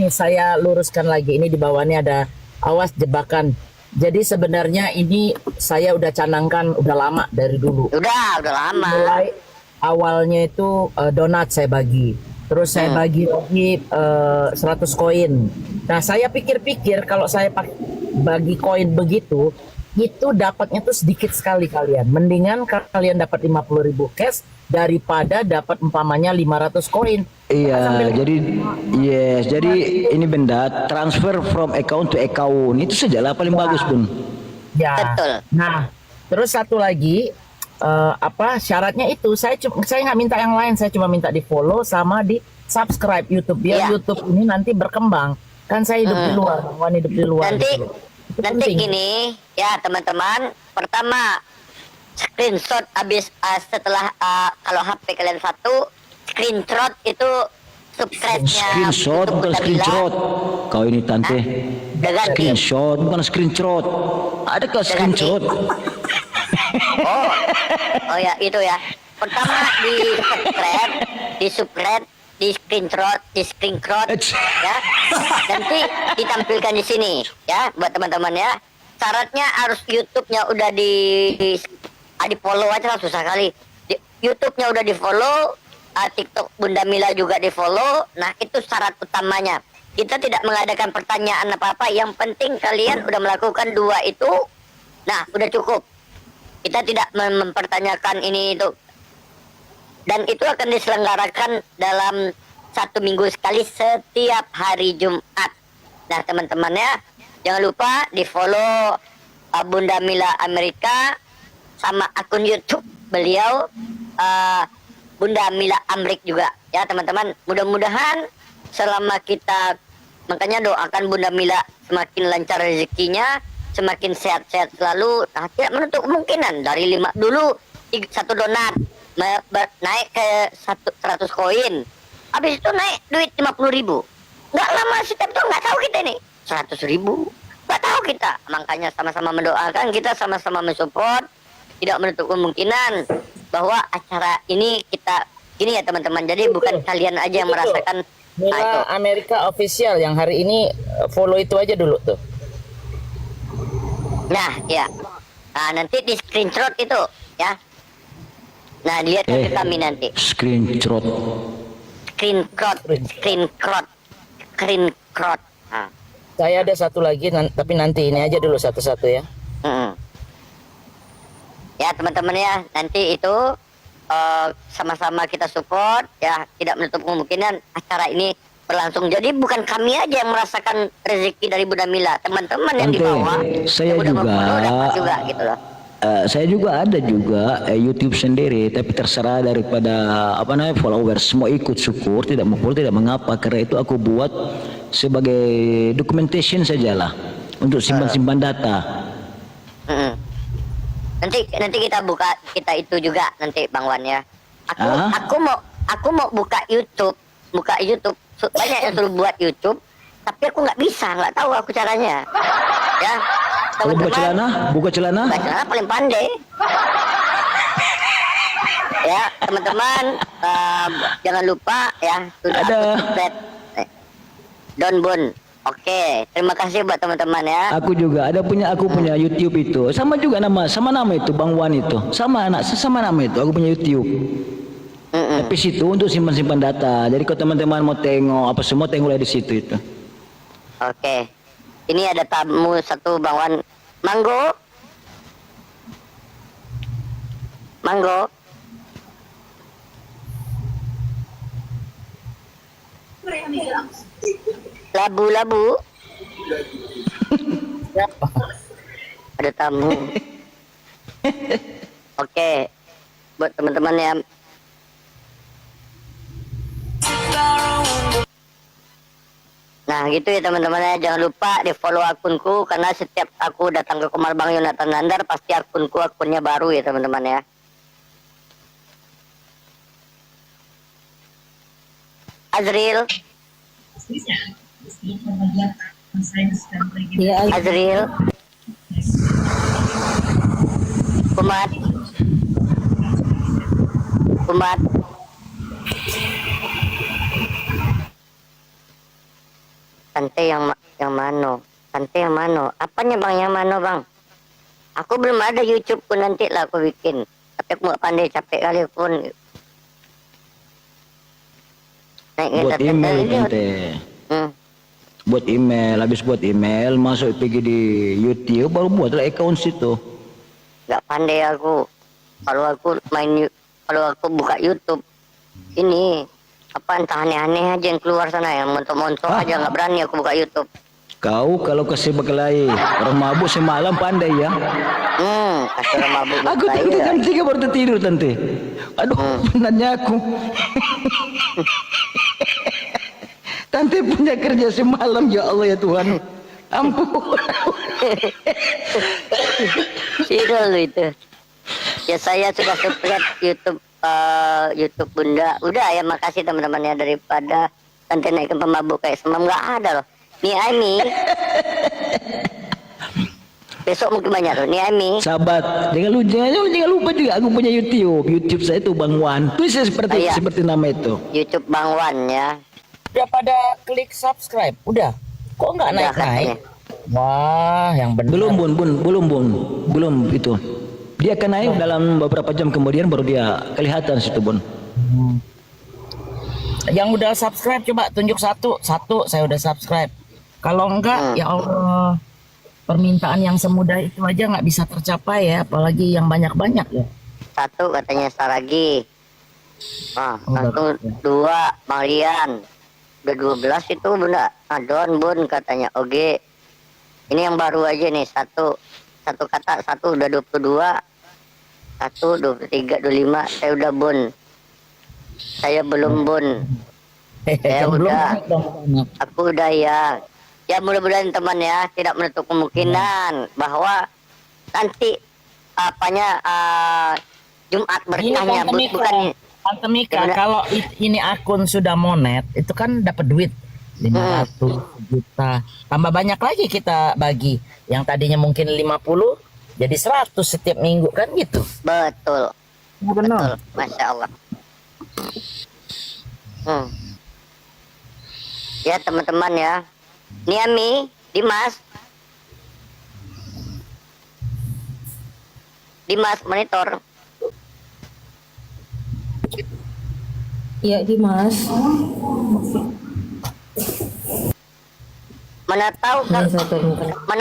Saya luruskan lagi, ini di bawahnya ada awas jebakan. Jadi sebenarnya ini saya udah canangkan udah lama dari dulu. Udah lama. Mulai awalnya itu donat saya bagi, terus saya bagi lagi 100 koin. Nah saya pikir-pikir kalau saya bagi koin begitu, itu dapatnya tuh sedikit sekali kalian. Mendingan kalian dapat 50.000 cash daripada dapat umpamanya 500 koin. Iya, jadi ini benda transfer from account to account itu sajalah paling bagus Bun. Ya. Betul. Nah, terus satu lagi syaratnya itu saya nggak minta yang lain, saya cuma minta di follow sama di subscribe YouTube biar Iya. YouTube ini nanti berkembang. Kan saya hidup di luar, Bang Wan hidup di luar. Nanti gitu loh. Itu nanti penting. gini ya teman-teman. Pertama screenshot habis setelah kalau HP kalian satu, screenshot itu subscribe-nya Screenshot YouTube bukan Bunda Mila. screenshot. Kau ini tante. Udah ganti. Screenshot bukan screenshot. Adakah screenshot? Oh ya itu ya. Pertama di subscribe, di screenshot ya. Nanti ditampilkan di sini ya buat teman-teman ya. Syaratnya harus YouTube-nya udah di follow aja lah, susah kali. YouTube-nya udah di follow, TikTok Bunda Mila juga di follow. Nah itu syarat utamanya. Kita tidak mengadakan pertanyaan apa-apa. Yang penting kalian udah melakukan dua itu. Nah udah cukup. Kita tidak mempertanyakan ini itu. Dan itu akan diselenggarakan dalam 1 minggu sekali setiap hari Jumat. Nah teman-teman ya, jangan lupa di follow Bunda Mila Amerika sama akun YouTube beliau Bunda Mila Amrik juga ya teman-teman. Mudah-mudahan selama kita, makanya doakan Bunda Mila semakin lancar rezekinya, semakin sehat-sehat selalu. Nah, tidak menutup kemungkinan dari 5 dulu 1 donat naik ke 100 koin, habis itu naik duit 50.000. Nggak lama setiap itu nggak tahu kita ini 100.000, nggak tahu kita. Makanya sama-sama mendoakan, kita sama-sama mensupport. Tidak menutup kemungkinan bahwa acara ini kita gini ya teman-teman. Jadi bukan kalian aja yang merasakan. Mila Amerika official yang hari ini follow itu aja dulu tuh. Nah ya, nah nanti di screenshot itu ya. Nah lihat ke kami nanti. Screenshot. Screenshot. Nah. Saya ada satu lagi, tapi nanti ini aja dulu satu-satu ya. Ya teman-teman ya, nanti itu sama-sama kita support ya, tidak menutup kemungkinan acara ini berlangsung. Jadi bukan kami aja yang merasakan rezeki dari Bunda Mila, teman-teman yang di bawah saya yang udah juga memfollow dapat juga gitu loh. Saya juga ada juga YouTube sendiri, tapi terserah daripada followers mau ikut syukur, tidak mau tidak mengapa, karena itu aku buat sebagai documentation sajalah untuk simpan-simpan data. Nanti kita buka itu juga nanti Bang Wan ya. Aku mau buka YouTube. Banyak yang suruh buat YouTube, tapi aku nggak bisa, nggak tahu aku caranya. Ya. Kalau buka celana? Buka celana paling pandai. Ya teman-teman, jangan lupa ya sudah ada Don Bun. Oke, terima kasih buat teman-teman ya. Aku juga aku punya YouTube itu. Sama juga nama itu Bang Wan itu. Sama nama itu. Aku punya YouTube. Tapi situ untuk simpan-simpan data. Jadi kalau teman-teman mau tengok apa semua, tengoklah di situ itu. Oke. Ini ada tamu satu Bang Wan. Manggo. Labu. Ada tamu. Oke. Buat teman-teman ya. Nah gitu ya teman-teman ya, jangan lupa di follow akunku, karena setiap aku datang ke Komar Bang Yonatan Nandar pasti akunnya baru ya teman-teman ya. Azril. Ya, Azril. Kumat. Tante yang mano? Apanya Bang yang mano Bang? Aku belum ada YouTube pun, nanti lah aku bikin. Tapi aku nggak pandai, capek kali pun. Buat email Tante. Buat email, habis buat email masuk pergi di YouTube baru buatlah account situ. Nggak pandai aku. Kalau aku buka YouTube ini apa entah aneh-aneh aja yang keluar sana, yang montok-montok aja, nggak berani aku buka YouTube. Kau kalau kasih berkelahi orang mabuk semalam pandai ya. Kasih orang mabuk. Aku tadi jam 3 baru tertidur Tante. Aduh, benarnya aku. Tante punya kerja semalam, ya Allah ya Tuhan. Ampun. Sidol itu. Ya saya sudah subscribe YouTube Bunda. Udah ya, makasih teman-teman ya, daripada nanti naikkan pemabuk kayak semam nggak ada loh. Nih Ami. Besok mungkin banyak loh. Nih Ami. Sahabat, jangan lupa juga aku punya YouTube saya itu Bang Wan. Tulis seperti nama itu. YouTube Bang Wan ya. Udah pada klik subscribe? Udah? Kok nggak Udah naik-naik? katanya. Wah, yang benar. Belum itu. Dia akan naik dalam beberapa jam kemudian baru dia kelihatan situ Bun. Yang udah subscribe coba tunjuk satu saya udah subscribe. Kalau enggak ya Allah, permintaan yang semudah itu aja nggak bisa tercapai ya, apalagi yang banyak-banyak ya. 1 katanya Saragi. Satu, 2 Marian. Udah 12 itu Bunda. Adon Bun katanya. Oke. Ini yang baru aja nih, satu kata, 1 udah 22. 1, 23, 25, saya udah Bun. Saya belum Bun. Saya udah. Aku udah ya. Ya mudah-mudahan teman ya, tidak menutup kemungkinan bahwa nanti Jumat berkahnya bukan Tante Mika, kalau ini akun sudah monet, itu kan dapat duit 500 juta. Tambah banyak lagi kita bagi. Yang tadinya mungkin 50 jadi 100 setiap minggu kan gitu. betul. Ya, benar. Betul. Masya Allah. Ya teman-teman ya. Niami, Dimas monitor. Iya Dimas. Mana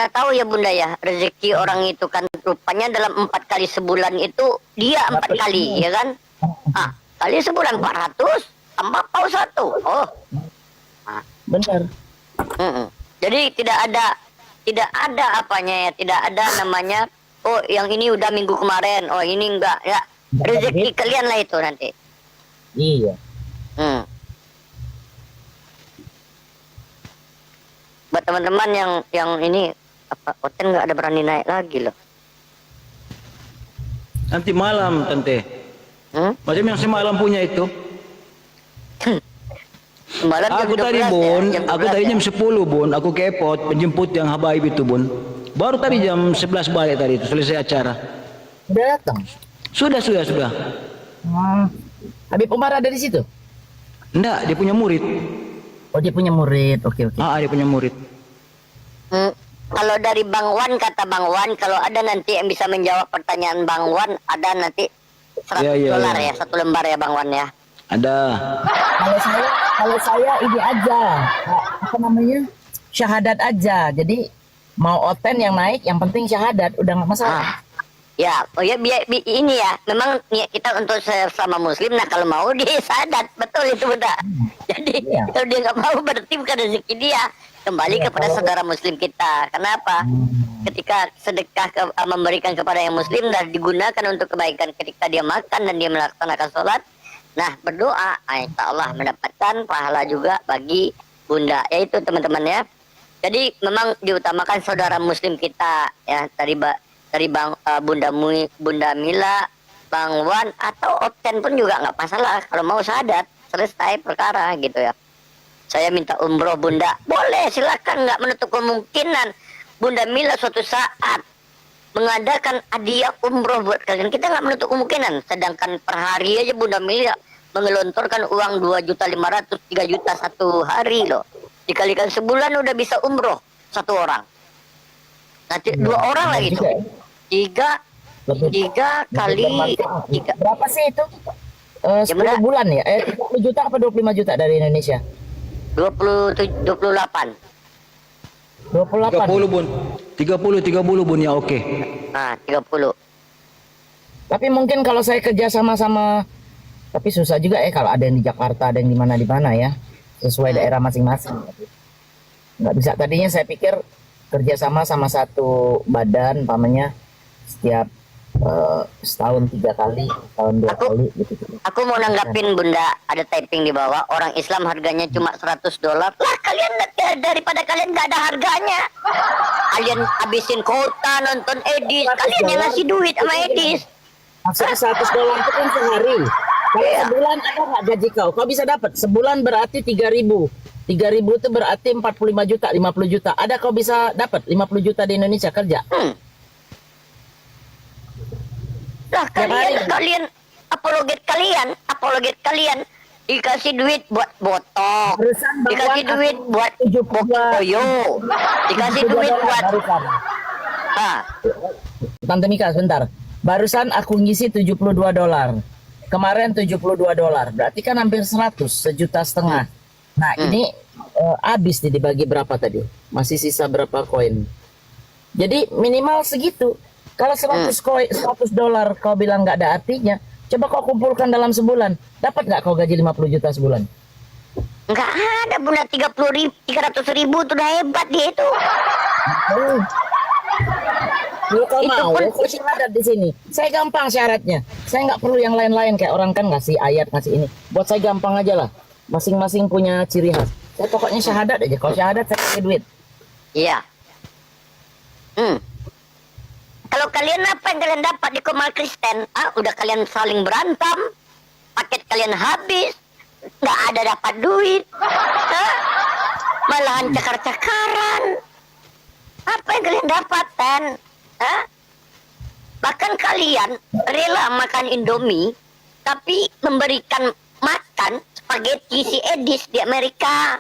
tahu ya Bunda ya, rezeki orang itu kan rupanya dalam 4 kali sebulan itu dia 4 kali ya kan. Kali sebulan 400 tambah pau 1. Oh. Benar. Jadi tidak ada apanya ya, tidak ada namanya oh yang ini udah minggu kemarin, oh ini enggak ya. Rezeki kalian lah itu nanti. Iya. Buat teman-teman yang ini Oten nggak ada berani naik lagi loh. Nanti malam Tante. Macam yang semalam punya itu. Semalam jam Aku 12 tadi ya, Bun, jam aku 12 tadi ya. jam 10 Bun, aku kepot menjemput yang habaib itu Bun. Baru tadi jam 11 balik tadi itu selesai acara. Udah datang. Sudah. Habib Umar ada di situ? Enggak, dia punya murid. Oh, dia punya murid. Oke. Dia punya murid. Kalau dari Bang Wan, kata Bang Wan, kalau ada nanti yang bisa menjawab pertanyaan Bang Wan, ada nanti $100 ya, 1 lembar ya Bang Wan ya. Ada. Kalau saya ini aja, apa namanya? Syahadat aja. Jadi mau Oten yang naik, yang penting syahadat, udah nggak masalah. Ya, oh ya ini ya, memang niat kita untuk sesama Muslim. Nah kalau mau dia sadat, betul itu Bunda. Jadi kalau dia nggak mau berarti bukan rezeki dia. Kembali kepada saudara Muslim kita. Kenapa? Ketika sedekah memberikan kepada yang Muslim dan digunakan untuk kebaikan ketika dia makan dan dia melaksanakan sholat. Nah berdoa, insya Allah mendapatkan pahala juga bagi Bunda. Yaitu teman-teman ya. Jadi memang diutamakan saudara Muslim kita ya, dari Bunda Mila, Bang Wan atau Opten pun juga nggak masalah. Kalau mau syahadat selesai perkara gitu ya. Saya minta umroh Bunda, boleh silakan, nggak menutup kemungkinan Bunda Mila suatu saat mengadakan hadiah umroh buat kalian. Kita nggak menutup kemungkinan. Sedangkan per hari aja Bunda Mila mengelontorkan uang 2.500.000, 3 juta satu hari loh. Dikalikan sebulan udah bisa umroh 1 orang. Nanti 2 orang lagi tuh. 3 kali 3. Berapa sih itu? 10 bulan ya? 30 juta apa 25 juta dari Indonesia? 28. 28. 30 Bun. 30 Bun ya oke. Nah, 30. Tapi mungkin kalau saya kerja sama tapi susah juga ya kalau ada yang di Jakarta, ada yang di mana ya. Sesuai daerah masing-masing. Nggak bisa. Tadinya saya pikir kerja sama satu badan, umpamanya setiap setahun 3 kali, setahun 2 kali gitu. Aku mau nanggapin Bunda, ada typing di bawah. Orang Islam harganya cuma $100. Lah kalian daripada kalian nggak ada harganya. Kalian habisin kota nonton Edis, kalian yang ngasih duit sama Edis. Maksudnya $100 itu kan sehari. Kalau sebulan ada nggak gaji kau? Kau bisa dapat sebulan berarti 3.000. 3.000 itu berarti 45 juta, 50 juta. Ada kau bisa dapat 50 juta di Indonesia kerja? Lah kalian apologet kalian dikasih duit buat botok, Barusan Bang dikasih Wan, duit aku buat 72 koyo, dikasih duit buat barusan. ah, Tante Mika sebentar. Barusan aku ngisi $72. Kemarin $72. Berarti kan hampir 100, 1,5 juta. Nah, ini habis nih dibagi berapa tadi? Masih sisa berapa koin? Jadi minimal segitu. Kalau $100 kau bilang nggak ada artinya, coba kau kumpulkan dalam sebulan. Dapat nggak kau gaji 50 juta sebulan? nggak ada bunda 300.000 tuh udah hebat dia itu. Kalau kau Itu mau, pun- kau syahadat di sini. Saya gampang syaratnya. Saya nggak perlu yang lain-lain kayak orang kan ngasih ayat ngasih ini. Buat saya gampang aja lah. Masing-masing punya ciri khas. Saya pokoknya syahadat aja. Kalau syahadat saya pakai duit. Iya. Kalau kalian apa yang kalian dapat di Komal Kristen? Udah kalian saling berantem, paket kalian habis, nggak ada dapat duit, malahan cakar-cakaran. Apa yang kalian dapatkan? Bahkan kalian rela makan Indomie, tapi memberikan makan spaghetti si Edis di Amerika.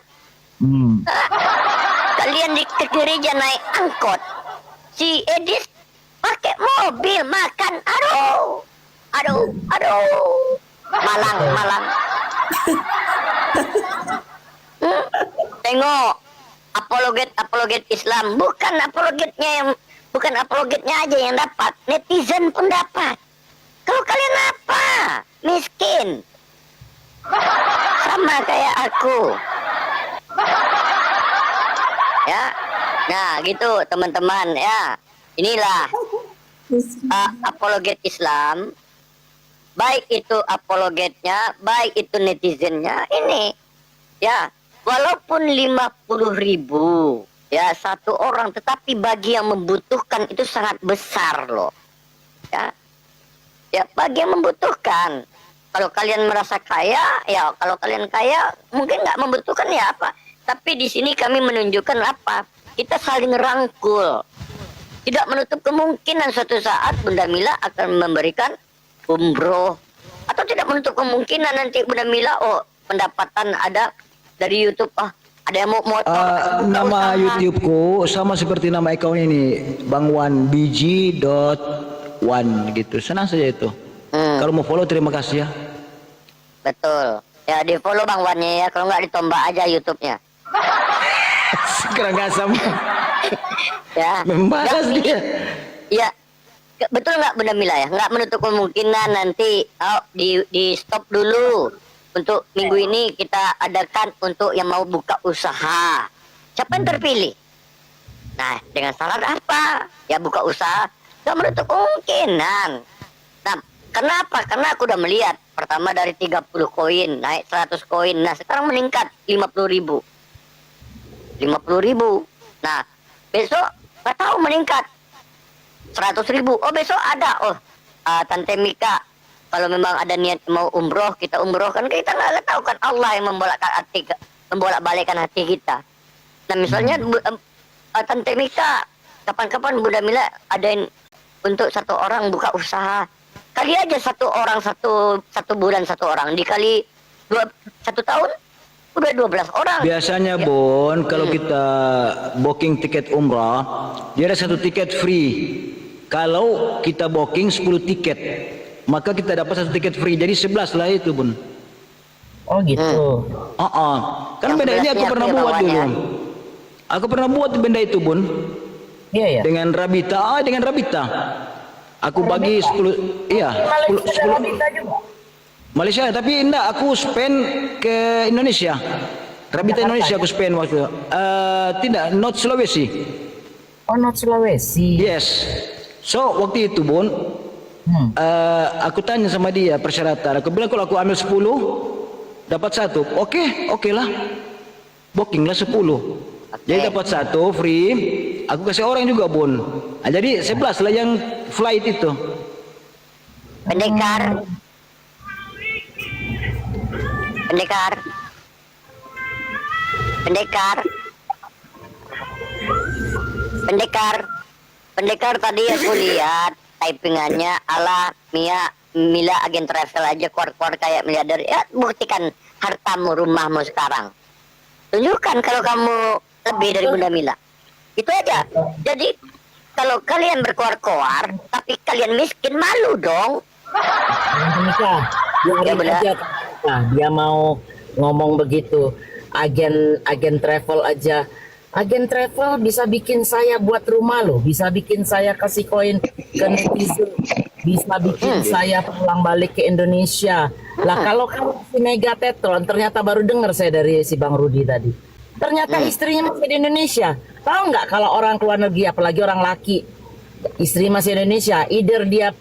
Kalian di ke gereja naik angkot, si Edis pakai mobil makan. Aduh, malang. Tengok apologet Islam, bukan apologetnya aja yang dapat, netizen pun dapat. Kalau kalian apa? Miskin. Sama kayak aku. Ya. Nah, gitu teman-teman ya. Inilah apologet Islam. Baik itu apologetnya, baik itu netizennya. Ini ya, walaupun 50.000 ya satu orang, tetapi bagi yang membutuhkan itu sangat besar loh. Ya bagi yang membutuhkan. Kalau kalian merasa kaya, ya kalau kalian kaya mungkin nggak membutuhkan ya apa. Tapi di sini kami menunjukkan apa? Kita saling rangkul. Tidak menutup kemungkinan suatu saat Bunda Mila akan memberikan umroh, atau tidak menutup kemungkinan nanti Bunda Mila pendapatan ada dari YouTube, ada yang mau motor. Nama YouTubeku sama seperti nama account ini, Bang Wan bg.1 gitu. Senang saja itu. Kalau mau follow terima kasih ya. Betul. Ya di follow Bang Wannya ya, kalau nggak ditombak aja YouTube-nya. Kurang asam. Ya. Membalas dia. Iya. Betul nggak Bunda Mila ya? Nggak menutup kemungkinan nanti di stop dulu. Untuk minggu ini kita adakan untuk yang mau buka usaha. Siapa yang terpilih? Nah, dengan syarat apa? Ya buka usaha. Nggak menutup kemungkinan. Nah, kenapa? Karena aku udah melihat. Pertama dari 30 koin, naik 100 koin. Nah, sekarang meningkat 50.000. 50.000. Nah, besok nggak tahu meningkat 100.000. Besok ada. Tante Mika, kalau memang ada niat mau umroh, kita umrohkan. Kita nggak tahu kan Allah yang membolak-balikkan hati kita. Nah, misalnya Tante Mika, kapan-kapan Bunda Mila adain untuk satu orang buka usaha. Kali aja satu orang satu bulan satu orang, dikali 1 tahun udah 12 orang. Biasanya Bon, kalau kita booking tiket umrah, dia ada 1 tiket free. Kalau kita booking 10 tiket, maka kita dapat 1 tiket free. Jadi 11 lah itu Bun. Oh gitu. Kan Yang benda ini aku 11-nya pernah punya buat dulu. bawahnya. Aku pernah buat benda itu Bun. Iya ya. Dengan Rabita, dengan Rabita. Aku bagi 10, iya, 10. Malaysia, tapi enggak, aku spend ke Indonesia. Rabita Indonesia aku spend waktu. Tidak, not Sulawesi. Oh, not Sulawesi. Yes. So, waktu itu Bun, aku tanya sama dia persyaratan. Aku bilang kalau aku ambil 10, dapat 1. Oke lah. Booking lah 10. Jadi dapat 1 free. Aku kasih orang juga Bun. Jadi 11 lah yang flight itu. Pendekar. Pendekar. Pendekar. Pendekar. Pendekar tadi aku lihat typingannya ala Mila agen travel aja keluar-keluar kayak miliarder. Ya, buktikan hartamu, rumahmu sekarang. Tunjukkan kalau kamu lebih dari Bunda Mila. Itu aja. Jadi kalau kalian berkoar-koar tapi kalian miskin, malu dong. Nikah. Ya, benar. Nah, dia mau ngomong begitu. Agen travel aja. Agen travel bisa bikin saya buat rumah loh, bisa bikin saya kasih koin ke netizen, bisa bikin saya pulang balik ke Indonesia. Lah kalau kamu si Mega Tetron, ternyata baru dengar saya dari si Bang Rudi tadi. Ternyata istrinya masih di Indonesia. Tahu nggak kalau orang keluar negeri, apalagi orang laki, istri masih Indonesia, either dia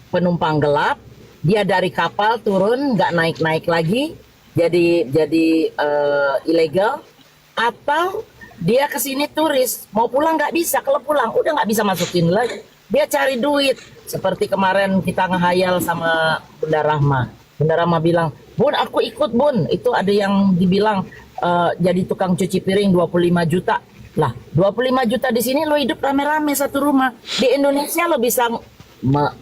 penumpang gelap, dia dari kapal turun nggak naik lagi, jadi ilegal, atau dia kesini turis, mau pulang nggak bisa, kalau pulang udah nggak bisa masukin lagi. Dia cari duit. Seperti kemarin kita ngehayal sama Bunda Rahma. Bunda Rahma bilang, Bun aku ikut Bun. Itu ada yang dibilang jadi tukang cuci piring 25 juta. Lah 25 juta di sini lo hidup rame-rame satu rumah. Di Indonesia lo bisa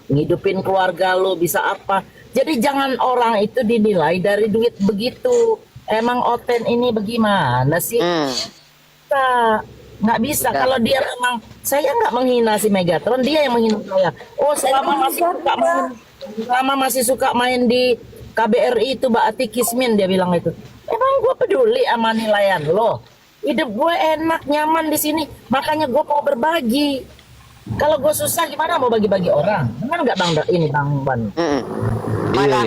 ngidupin keluarga lo, bisa apa. Jadi jangan orang itu dinilai dari duit begitu. Emang Oten ini bagaimana sih? Nggak bisa. Kalau dia memang, saya nggak menghina si Megatron, dia yang menghina saya. Oh selama masih suka main di KBRI itu berarti kismin, dia bilang itu. Emang gue peduli sama nilaian lo? Hidup gue enak, nyaman di sini, makanya gue mau berbagi. Kalau gue susah gimana mau bagi-bagi orang? Benar nggak Bang Ban? Malah,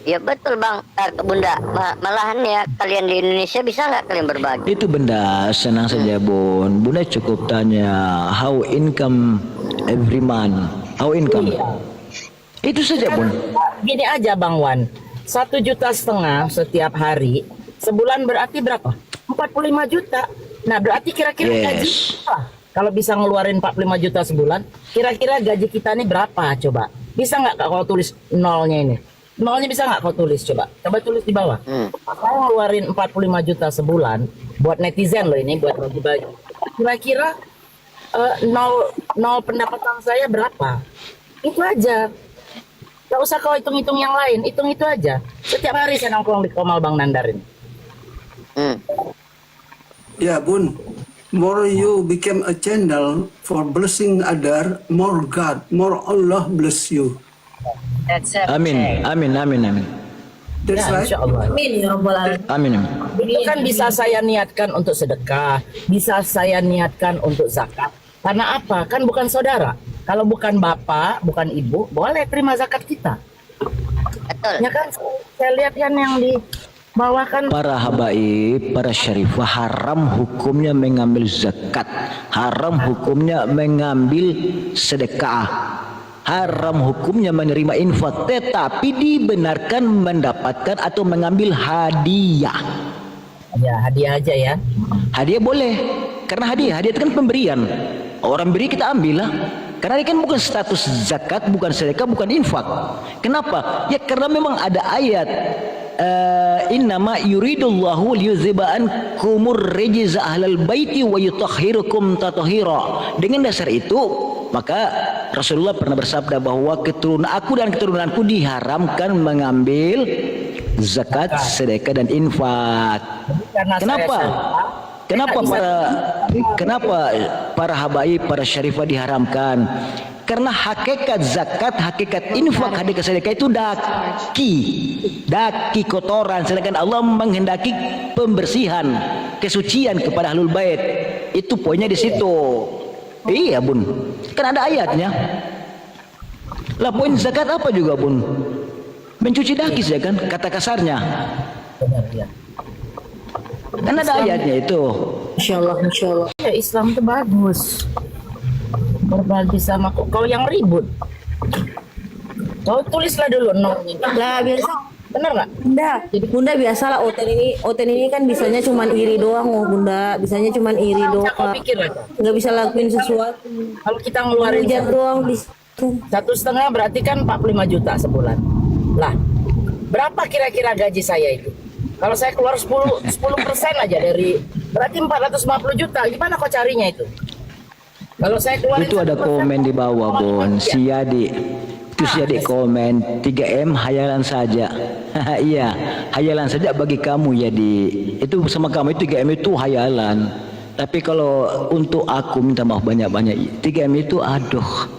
ya betul Bang, Bunda. Malahan ya kalian di Indonesia bisa nggak kalian berbagi? Itu benda senang saja Bun. Bunda cukup tanya how income every month, how income. Itu saja Bun. Gini aja Bang Wan, 1,5 juta setiap hari, sebulan berarti berapa? 45 juta. Nah berarti kira-kira gaji apa? Kalau bisa ngeluarin 45 juta sebulan, kira-kira gaji kita ini berapa coba? Bisa nggak kalau tulis nolnya ini? Nolnya bisa nggak kau tulis coba? Coba tulis di bawah. Kalau ngeluarin 45 juta sebulan buat netizen loh ini, buat bagi-bagi. Kira-kira nol pendapatan saya berapa? Itu aja. Gak usah kau hitung-hitung yang lain, hitung itu aja. Setiap hari saya nongkrong di Komal Bang Nandarin. Ya Bun, more you become a channel for blessing other, more God, more Allah bless you. Amin, amin, amin, amin. That's Ya, right. insya Allah. Amin ya Rabbal Alamin. Amin, amin. Itu kan bisa saya niatkan untuk sedekah, bisa saya niatkan untuk zakat. Karena apa? Kan bukan saudara. Kalau bukan bapak, bukan ibu, boleh terima zakat kita. Betul. Ya kan, saya lihat kan yang di bawah kan. Para habaib, para syarifah, haram hukumnya mengambil zakat, haram hukumnya mengambil sedekah, haram hukumnya menerima infak, tetapi dibenarkan mendapatkan atau mengambil hadiah. Ya, hadiah aja ya. Hadiah boleh, karena hadiah itu kan pemberian. Orang beri kita ambil lah. Karena ini kan bukan status zakat, bukan sedekah, bukan infak. Kenapa? Ya karena memang ada ayat innama yuridullahu liyuzhiba ankumur rijza ahlal baiti wa yutahhirukum tathhira. Dengan dasar itu, maka Rasulullah pernah bersabda bahwa keturunan aku dan keturunanku diharamkan mengambil zakat, sedekah dan infak. Kenapa? Kenapa para habaib, para syarifah diharamkan? Karena hakikat zakat, hakikat infak, hakikat sedekah itu daki kotoran, sedangkan Allah menghendaki pembersihan, kesucian kepada ahlul bait. Itu poinnya di situ. Iya Bun, kan ada ayatnya. Lah poin zakat apa juga Bun? Mencuci daki saja kan, kata kasarnya. Benar ya. Kan ada ayatnya itu. Insya Allah. Ya Islam itu bagus. Berbagi sama kau yang ribut. Kau tulislah dulu nolnya. Lah biasa. Bener nggak? Bunda biasalah Oten ini kan bisanya cuman iri doang Bunda, bisanya cuman iri Kau doang. pikir aja. Nggak bisa lakuin sesuatu. Kalau kita ngeluarin Hujat doang 1,5 berarti kan 45 juta sebulan. Lah, berapa kira-kira gaji saya itu? Kalau saya keluar 10% aja dari, berarti 450 juta. Gimana kok carinya itu? Kalau saya keluar Itu ada komen di bawah, Bon. Si Yadi. Itu si Yadi komen, 3M hayalan saja. Iya, hayalan saja bagi kamu, Yadi. Itu sama kamu, 3M itu hayalan. Tapi kalau untuk aku minta maaf banyak-banyak. 3M itu aduh.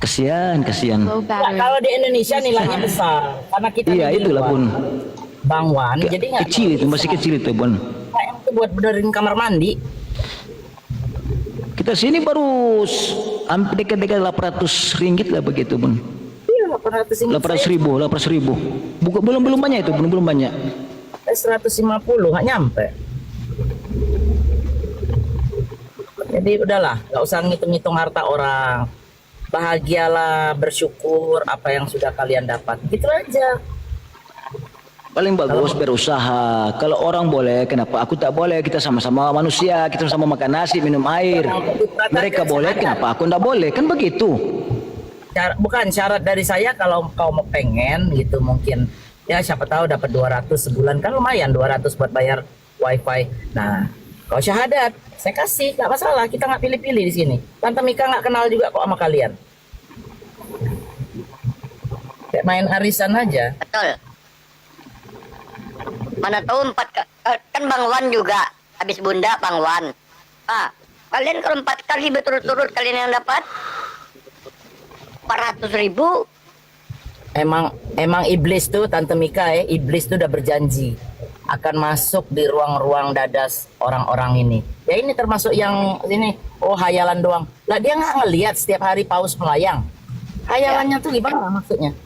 Kasihan. Nah, kalau di Indonesia nilainya besar karena kita Iya, di itulah, luar. Bon. Bang Wan, jadi nggak Kecil itu, masih kecil itu, Bon. itu buat benerin kamar mandi. Kita sini baru hampir dekat-dekat 800 ringgit lah begitu, Bon. Iya, 800 800 ribu. Belum banyak itu, belum banyak. 150 nggak nyampe. Jadi udahlah, nggak usah ngitung-ngitung harta orang. Bahagialah, bersyukur apa yang sudah kalian dapat. Gitu aja. Paling bagus berusaha. Kalau orang boleh, kenapa aku tak boleh? Kita sama-sama manusia, kita sama makan nasi, minum air. Mereka boleh, kenapa aku tak boleh? Kan begitu. Bukan syarat dari saya kalau kau mau pengen gitu mungkin. Ya siapa tahu dapat 200 sebulan kan lumayan 200 buat bayar wifi. Nah, kau syahadat, saya kasih, nggak masalah. Kita nggak pilih-pilih di sini. Tante Mika nggak kenal juga kok sama kalian. Kayak main arisan aja. Betul. Mana tahu kan Bang Wan juga habis Bunda Bang Wan. Kalian kalau 4 kali berturut-turut kalian yang dapat 400.000. Emang iblis tuh Tante Mika iblis tuh udah berjanji akan masuk di ruang-ruang dadas orang-orang ini. Ya ini termasuk yang ini hayalan doang. Lah dia nggak ngelihat setiap hari paus melayang. Hayalannya tuh gimana maksudnya?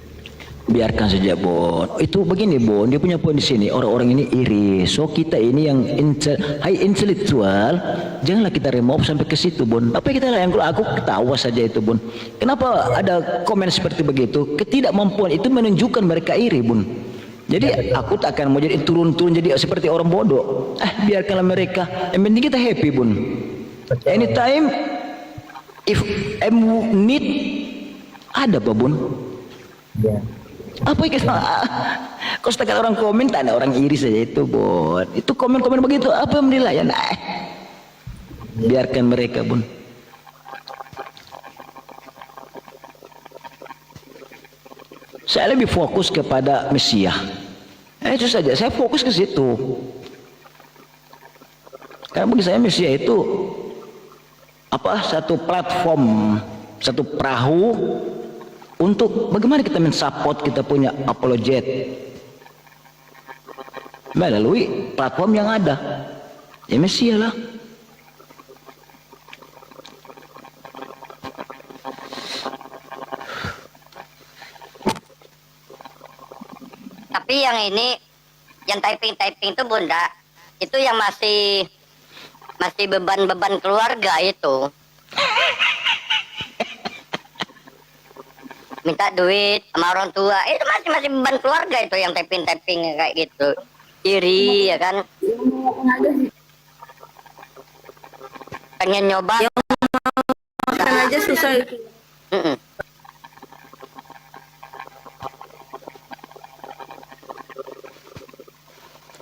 Biarkan saja, Bon. Itu begini, Bon. Dia punya poin di sini. Orang-orang ini iri. So kita ini yang high intellectual, janganlah kita remove sampai ke situ, Bon. Apa kita yang aku ketawa saja itu, Bon. Kenapa ada komen seperti begitu? Ketidakmampuan itu menunjukkan mereka iri, Bon. Jadi aku tak akan mau jadi turun-turun jadi seperti orang bodoh. Biarkanlah mereka. Yang penting kita happy, Bon. Anytime, if I'm need, ada apa, Bon? Ya. Apa yang kau setakat orang komen tak ada orang iri saja itu, Bon. Itu komen-komen begitu apa yang menilai? Nah, biarkan mereka, Bun. Saya lebih fokus kepada Mesias. Itu saja, saya fokus ke situ. Karena bagi saya Mesias itu satu platform, satu perahu untuk bagaimana kita mensupport kita punya apologet melalui platform yang ada. Ya Mesias lah. Tapi yang ini, yang typing itu Bunda, itu yang masih beban-beban keluarga itu. Minta duit sama orang tua, itu masih beban keluarga itu yang typing kayak gitu. Iri ya kan. Pengen nyoba. Makan aja susah itu.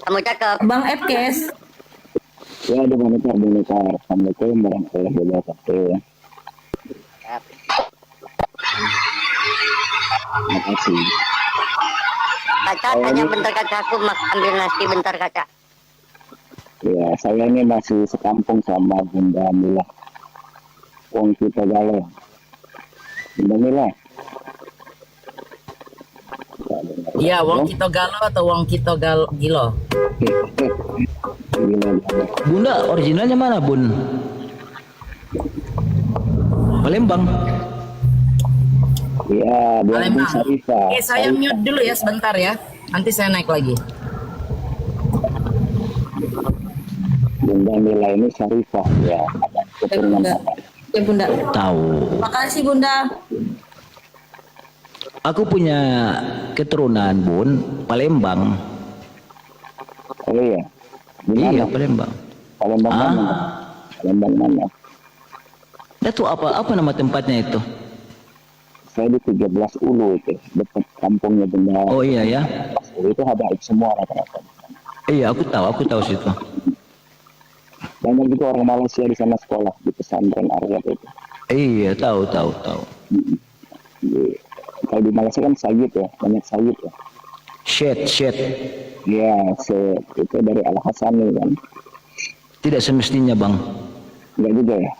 Kamu cakep. Bang Fkes. Ya, dengan itu Assalamualaikum warahmatullahi wabarakatuh. Terima kasih. Kaca, tanya bentar Kaca, aku ambil nasi bentar Kaca. Ya, saya ini masih sekampung sama Bunda Mila. Wong kita galau. Bunda Mila. Iya, Wong Kito Galo atau Wong Kito Gilo? Bunda, originalnya mana, Bun? Palembang. Iya, Bunda Syarifah. Oke, saya mute dulu ya sebentar ya. Nanti saya naik lagi. Bunda Mila ini Syarifah ya. Keturunan Ya Bunda. Tahu. Makasih Bunda. Aku punya keturunan, Bun, Palembang. Oh iya. Iya, Palembang. Palembang mana? Palembang mana? Itu apa nama tempatnya itu? saya di 13 Ulu itu, dekat kampungnya Benda. Oh iya ya. Itu habaib semua rata-rata. Iya, aku tahu situ. Banyak juga orang Malaysia di sana sekolah di pesantren Arab itu. Iya, tahu. Kalau di Malaysia kan Sayyid ya, banyak Sayyid ya. Shed. Iya, itu dari Al Hasani kan. Tidak semestinya, Bang. Enggak juga ya.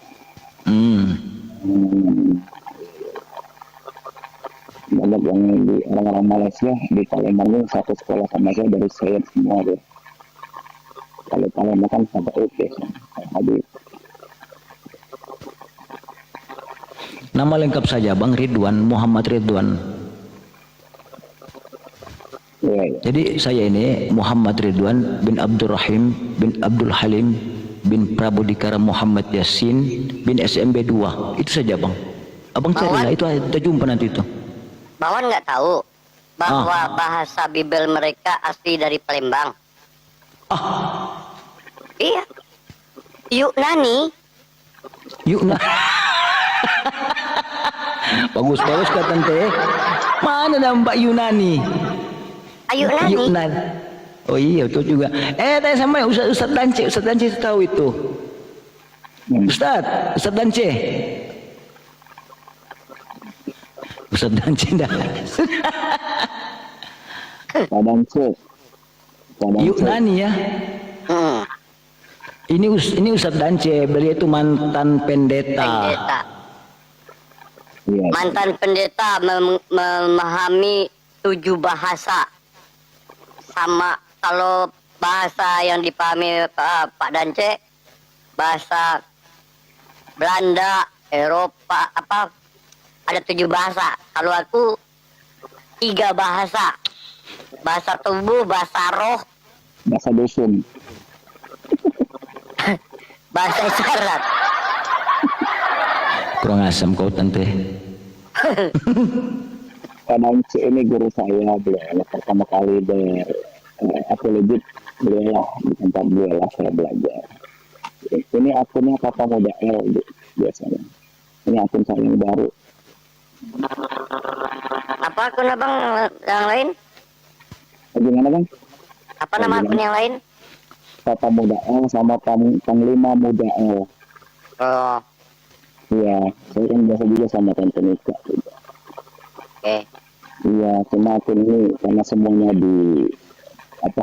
Banyak yang di orang-orang Malaysia di Palembang ini satu sekolah sama saya dari Sayyid semua deh. Kalau Palembang kan habaib ya, Habib. Nama lengkap saja Bang Ridwan Muhammad Ridwan. Iya. Jadi saya ini Muhammad Ridwan bin Abdurrahim bin Abdul Halim bin Prabodikara Muhammad Yasin bin SMB 2. Itu saja Bang. Abang carilah itu, kita jumpa nanti itu. Bang Wan nggak tahu bahwa bahasa Bibel mereka asli dari Palembang. Iya. Yunani. Bagus kata teh. Mana ada Mbak Yunani? Yunani. Oh iya itu juga. Tanya sama Ustaz Dance tahu itu. Ustaz Dance. Ustaz Dance dah. Padance. Yunani ya. Ini Ustaz Dance, beliau itu mantan pendeta. Iya. Mantan pendeta memahami 7 bahasa. Sama kalau bahasa yang dipahami Pak Dance, bahasa Belanda, Eropa, ada 7 bahasa. Kalau aku 3 bahasa. Bahasa tubuh, bahasa roh, Bahasa dusun. bahasa isyarat. Kurang asam kau tante. Padance ini guru saya, beliau pertama kali aku legit beliau di tempat beliau saya belajar. Ini akunnya Papa Muda L biasanya. Ini akun saya yang baru. Apa akun abang yang lain? Gimana bang? Apa nama akun yang lain? Papa Muda L sama Panglima Muda L. Oh, Iya, saya kan biasa juga sama Tante Nika juga. oke. Iya, cuma akun ini karena semuanya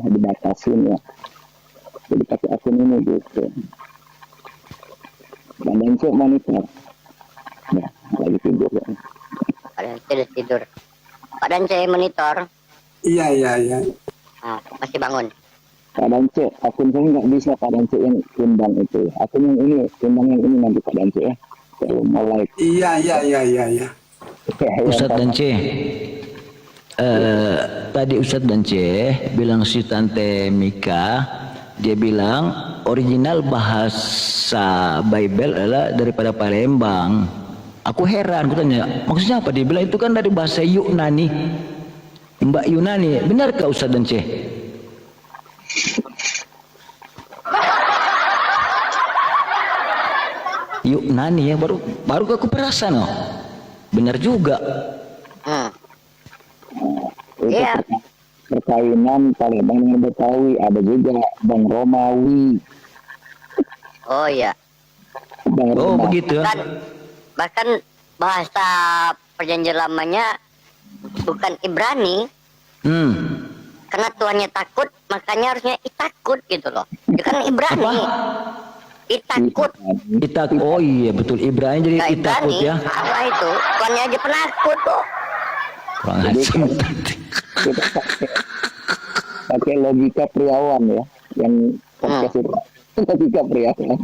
dibatasin ya. Jadi pakai akun ini gitu. Dan cek monitor. Ya, lagi tidur ya. Pak Dance udah tidur. Pak Dance monitor. Iya. Masih bangun. Kadang cek, akun saya nggak bisa kadang cek yang timbang itu. Akun yang ini, timbang yang ini nanti kadang cek ya. Kalau mau like. Iya. Ustadz Dance. Tadi Ustadz Dance bilang si Tante Mika, dia bilang original bahasa Bible adalah daripada Palembang. Aku heran, aku tanya, maksudnya apa? Dia bilang itu kan dari bahasa Yunani. Mbak Yunani, benarkah Ustadz Dance? Yunani ya, baru aku perasa no. Benar juga. Itu Iya. perkawinan Palembang dengan Betawi, ada juga Bang Romawi. Oh iya. Bang Oh Romawi. begitu ya. Bahkan bahasa perjanjian lamanya bukan Ibrani. Karena tuannya takut, makanya harusnya itakut gitu loh. Itu kan Ibrani. Itakut. Oh iya betul, Ibrani jadi Nggak Itakut Ibrani. ya. Salah itu. Tuannya aja penakut kok. Kurang asam. Kita pakai logika Priawan ya, yang podcast itu. Logika Priawan.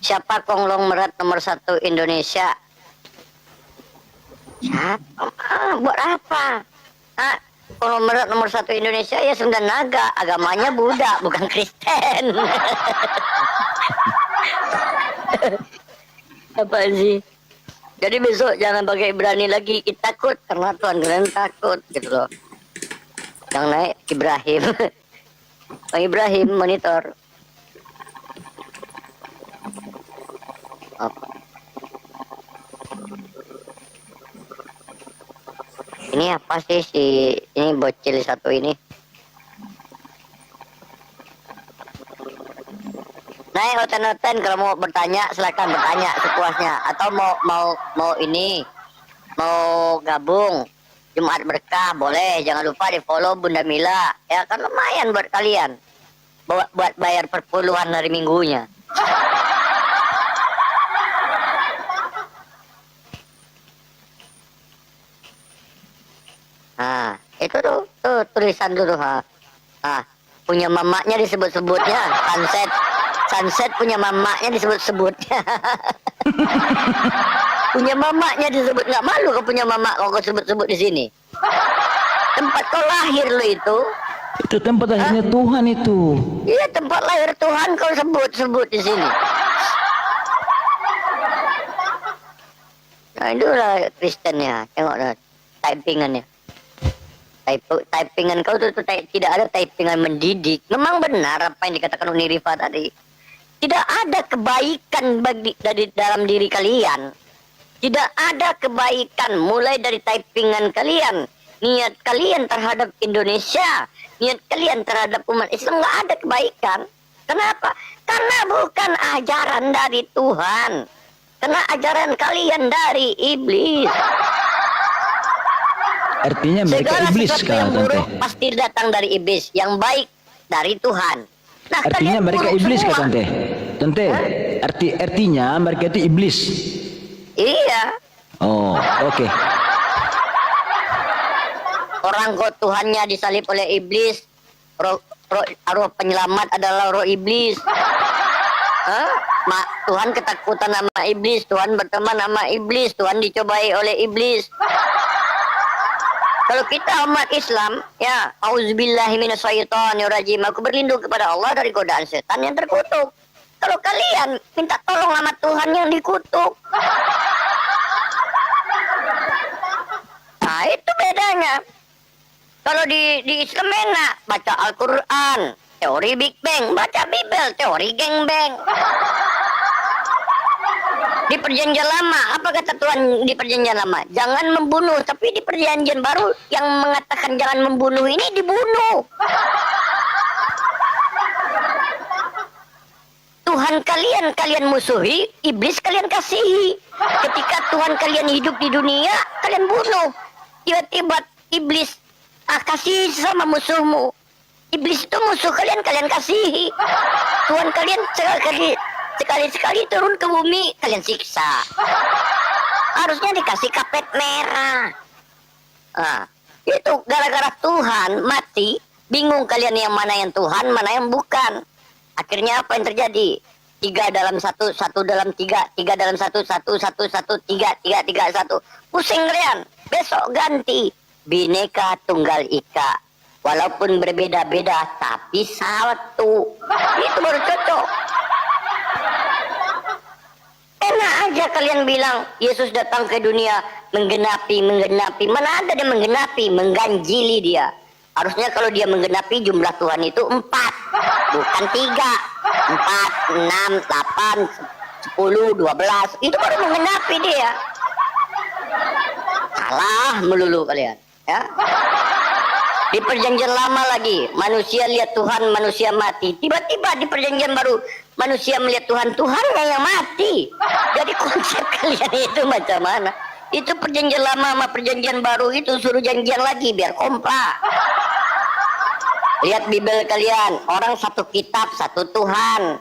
Siapa konglomerat nomor 1 Indonesia? Siapa? Buat apa? Konglomerat nomor 1 Indonesia ya Sunda Naga. Agamanya Buddha, bukan Kristen. Apa sih? Jadi besok jangan pakai Ibrani lagi. Kita takut karena Tuhan kalian takut gitu loh. Yang naik Ibrahim. Bang Ibrahim monitor. Apa? Ini apa sih ini bocil satu ini? Nah, oten-oten kalau mau bertanya silakan bertanya sepuasnya, atau mau ini mau gabung Jumat Berkah boleh, jangan lupa di follow Bunda Mila ya, kan lumayan buat kalian buat bayar perpuluhan hari minggunya. Nah, itu tuh tulisan dulu ha. Ah, punya mamaknya disebut-sebutnya Sunset punya mamaknya disebut-sebutnya. Punya mamaknya disebut, nggak malu kau punya mamak kau sebut-sebut di sini. Tempat kau lahir lo itu. Itu tempat lahirnya Tuhan itu. Iya, tempat lahir Tuhan kau sebut-sebut di sini. Nah, itulah Kristennya, tengok typingannya. Typingan kau tuh tidak ada typingan mendidik. Memang benar apa yang dikatakan Uni Rifa tadi. Tidak ada kebaikan dari dalam diri kalian. Tidak ada kebaikan mulai dari typingan kalian, niat kalian terhadap Indonesia, niat kalian terhadap umat Islam, nggak ada kebaikan. Kenapa? Karena bukan ajaran dari Tuhan. Karena ajaran kalian dari iblis. Artinya mereka Segala iblis sesuatu kan, yang buruk Tante? pasti datang dari iblis, yang baik dari Tuhan. Nah, Artinya kalian mereka buruk iblis kan, semua. Tante? Tante, artinya mereka itu iblis. Iya. Oh, oke. Orang kok Tuhannya disalib oleh iblis, roh penyelamat adalah roh iblis. Hah? Tuhan ketakutan sama iblis, Tuhan berteman sama iblis, Tuhan dicobai oleh iblis. Kalau kita umat Islam, ya, auzubillahi minasyaitonirrajim, aku berlindung kepada Allah dari godaan setan yang terkutuk. Kalau kalian minta tolong sama Tuhan yang dikutuk. Nah, itu bedanya. Kalau di Islam enak, baca Al-Quran, teori Big Bang, baca Bible, teori Geng Bang. Di perjanjian lama, apa kata Tuhan di perjanjian lama? Jangan membunuh, tapi di perjanjian baru yang mengatakan jangan membunuh ini dibunuh. Tuhan kalian musuhi, iblis kalian kasihi. Ketika Tuhan kalian hidup di dunia, kalian bunuh. Tiba-tiba iblis kasih sama musuhmu. Iblis itu musuh kalian kasihi. Tuhan kalian sekali-sekali turun ke bumi, kalian siksa. Harusnya dikasih kapet merah. Nah, itu gara-gara Tuhan mati, bingung kalian yang mana yang Tuhan, mana yang bukan. Akhirnya apa yang terjadi? 3 dalam 1, 1 dalam 3, 3 dalam 1, 1, 1, 1, 3, 3, 3, 1. Pusing kalian. Besok ganti. Bineka Tunggal Ika. Walaupun berbeda-beda, tapi satu. Itu baru cocok. Enak aja kalian bilang Yesus datang ke dunia menggenapi. Mana ada dia menggenapi, mengganjili dia. Harusnya kalau dia menggenapi jumlah Tuhan itu 4, bukan 3. 4, 6, 8, 10, 12. Itu baru menggenapi dia. Salah melulu kalian, ya. Di perjanjian lama lagi, manusia lihat Tuhan, manusia mati. Tiba-tiba di perjanjian baru, manusia melihat Tuhan, Tuhannya yang mati. Jadi konsep kalian itu macam mana? Itu perjanjian lama sama perjanjian baru itu suruh janjian lagi biar kompak. Lihat Bible kalian, orang satu kitab, satu Tuhan,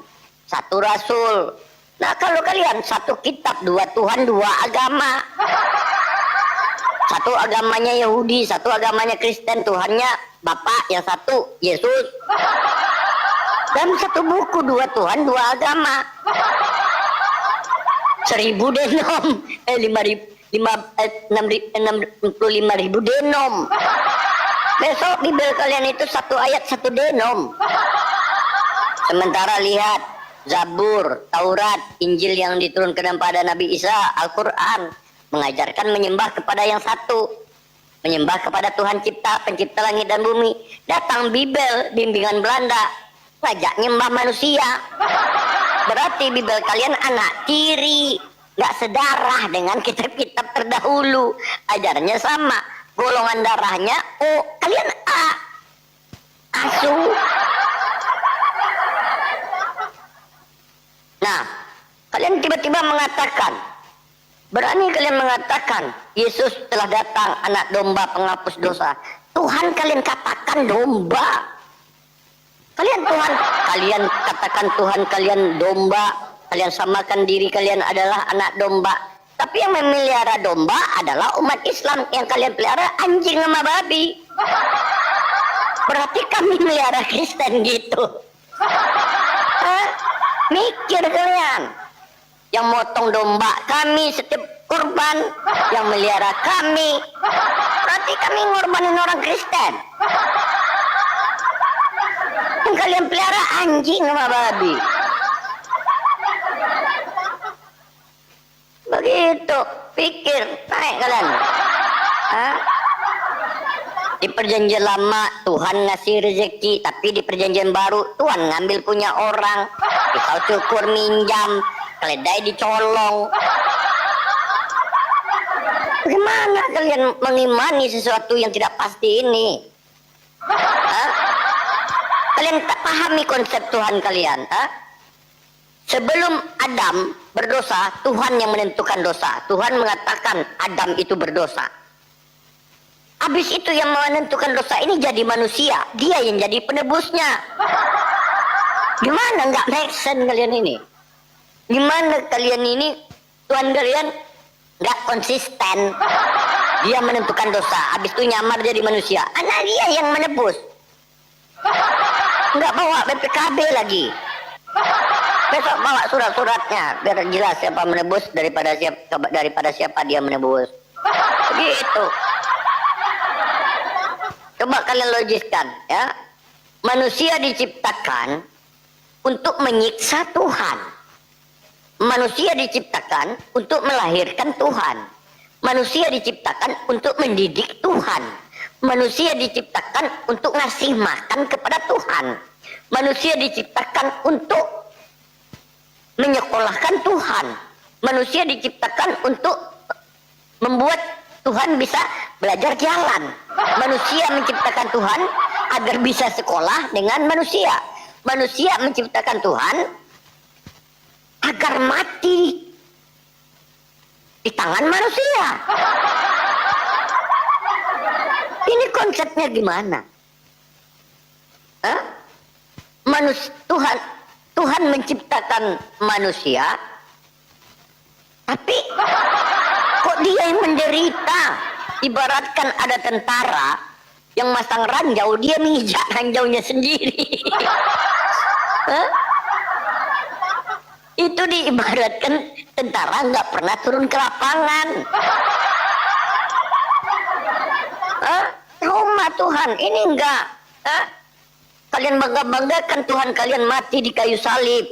satu Rasul. Nah kalau kalian satu kitab, 2 Tuhan, 2 agama. Satu agamanya Yahudi, satu agamanya Kristen, Tuhannya Bapak yang satu, Yesus. Dan satu buku, 2 Tuhan, 2 agama. 1000 denom, 65.000 denom. Besok Bible kalian itu 1 ayat 1 denom. Sementara lihat Zabur, Taurat, Injil yang diturunkan kepada Nabi Isa, Al-Quran mengajarkan menyembah kepada yang satu, menyembah kepada Tuhan pencipta langit dan bumi. Datang Bible, bimbingan Belanda, ngajak nyembah manusia. Berarti Bibel kalian anak tiri, nggak sedarah dengan kitab-kitab terdahulu. Ajarannya sama, golongan darahnya O, kalian A. Asu. Nah, kalian tiba-tiba mengatakan, berani kalian mengatakan Yesus telah datang, anak domba penghapus dosa. Tuhan kalian katakan domba. Kalian katakan Tuhan kalian domba. Kalian samakan diri kalian adalah anak domba. Tapi yang memelihara domba adalah umat Islam. Yang kalian pelihara anjing sama babi. Berarti kami melihara Kristen gitu. Hah? Mikir kalian. Yang motong domba kami setiap kurban, yang melihara kami. Berarti kami ngorbanin orang Kristen. Yang kalian pelihara anjing sama babi. Begitu, pikir, naik kalian. Hah? Di perjanjian lama Tuhan ngasih rezeki, tapi di perjanjian baru Tuhan ngambil punya orang. Pisau cukur minjam, keledai dicolong. Bagaimana kalian mengimani sesuatu yang tidak pasti ini? Hah? Kalian tak pahami konsep Tuhan kalian? Hah? Sebelum Adam berdosa, Tuhan yang menentukan dosa. Tuhan mengatakan Adam itu berdosa. Habis itu yang menentukan dosa ini jadi manusia. Dia yang jadi penebusnya. Gimana nggak make sense kalian ini? Gimana kalian ini, Tuhan kalian nggak konsisten. Dia menentukan dosa, habis itu nyamar jadi manusia. Anak dia yang menebus. Nggak bawa BPKB lagi. Besok bawa surat-suratnya biar jelas siapa menebus daripada siapa dia menebus. Begitu. Coba kalian logiskan ya. Manusia diciptakan untuk menyiksa Tuhan. Manusia diciptakan untuk melahirkan Tuhan. Manusia diciptakan untuk mendidik Tuhan. Manusia diciptakan untuk ngasih makan kepada Tuhan. Manusia diciptakan untuk menyekolahkan Tuhan. Manusia diciptakan untuk membuat Tuhan bisa belajar jalan. Manusia menciptakan Tuhan agar bisa sekolah dengan manusia. Manusia menciptakan Tuhan agar mati di tangan manusia. Ini konsepnya gimana? Hah? Tuhan menciptakan manusia, tapi kok dia yang menderita? Ibaratkan ada tentara yang masang ranjau, dia menginjak ranjaunya sendiri. Hah? Itu diibaratkan tentara nggak pernah turun ke lapangan. Hah? Rumah Tuhan ini enggak. Hah? Kalian bangga-banggakan Tuhan kalian mati di kayu salib.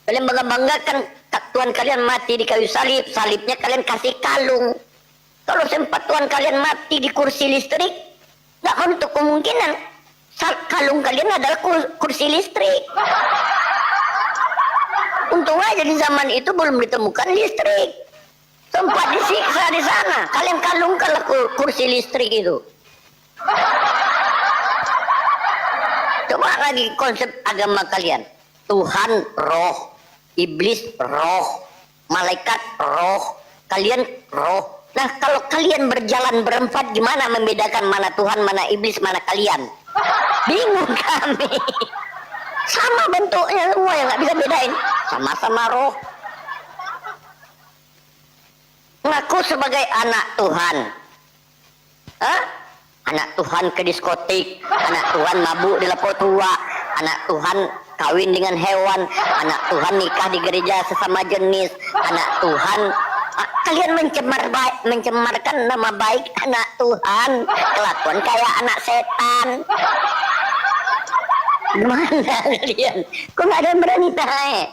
Kalian bangga-banggakan Tuhan kalian mati di kayu salib. Salibnya kalian kasih kalung. Kalau sempat Tuhan kalian mati di kursi listrik, nggak menutup kemungkinan kalung kalian adalah kursi listrik. Untung aja di zaman itu belum ditemukan listrik. Sempat disiksa di sana. Kalian kalungkanlah kursi listrik itu. Coba lagi konsep agama kalian. Tuhan roh, iblis roh, malaikat roh, kalian roh. Nah kalau kalian berjalan berempat, gimana membedakan mana Tuhan, mana iblis, mana kalian? Bingung kami. Sama bentuknya semua, yang nggak bisa bedain. Sama-sama roh. Ngaku sebagai anak Tuhan. Hah? Anak Tuhan ke diskotik, anak Tuhan mabuk di lapo tua, anak Tuhan kawin dengan hewan, anak Tuhan nikah di gereja sesama jenis, anak Tuhan. Kalian mencemarkan nama baik anak Tuhan, kelakuan kayak anak setan. Gimana kalian? Kok nggak ada yang berani naik?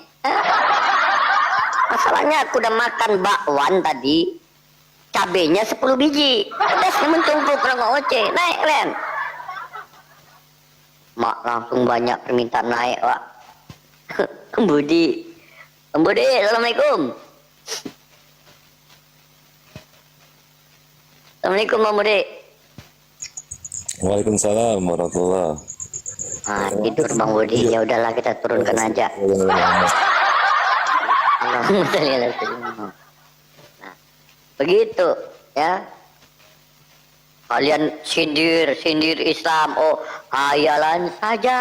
Masalahnya aku udah makan bakwan tadi, cabenya 10 biji, pedasnya mentungku kalau ngoceh, naik kalian. Mak langsung banyak permintaan naik, Pak. Budi, Bang Budi, assalamualaikum. Assalamualaikum Bang Budi. Waalaikumsalam warahmatullah. Ah, tidur Bang Budi. Ya udahlah kita turunkan aja. Allahumma sholli ala sayyidina Muhammad. Nah, begitu ya. Kalian sindir Islam. Oh, hayalan saja.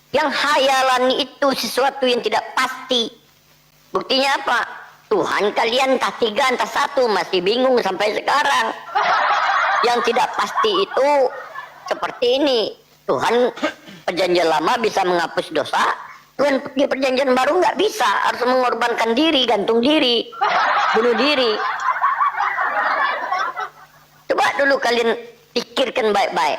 Yang hayalan itu sesuatu yang tidak pasti. Buktinya apa? Tuhan kalian entah 3 entah 1, masih bingung sampai sekarang. Yang tidak pasti itu seperti ini. Tuhan perjanjian lama bisa menghapus dosa, Tuhan di perjanjian baru nggak bisa, harus mengorbankan diri, gantung diri, bunuh diri. Coba dulu kalian pikirkan baik-baik.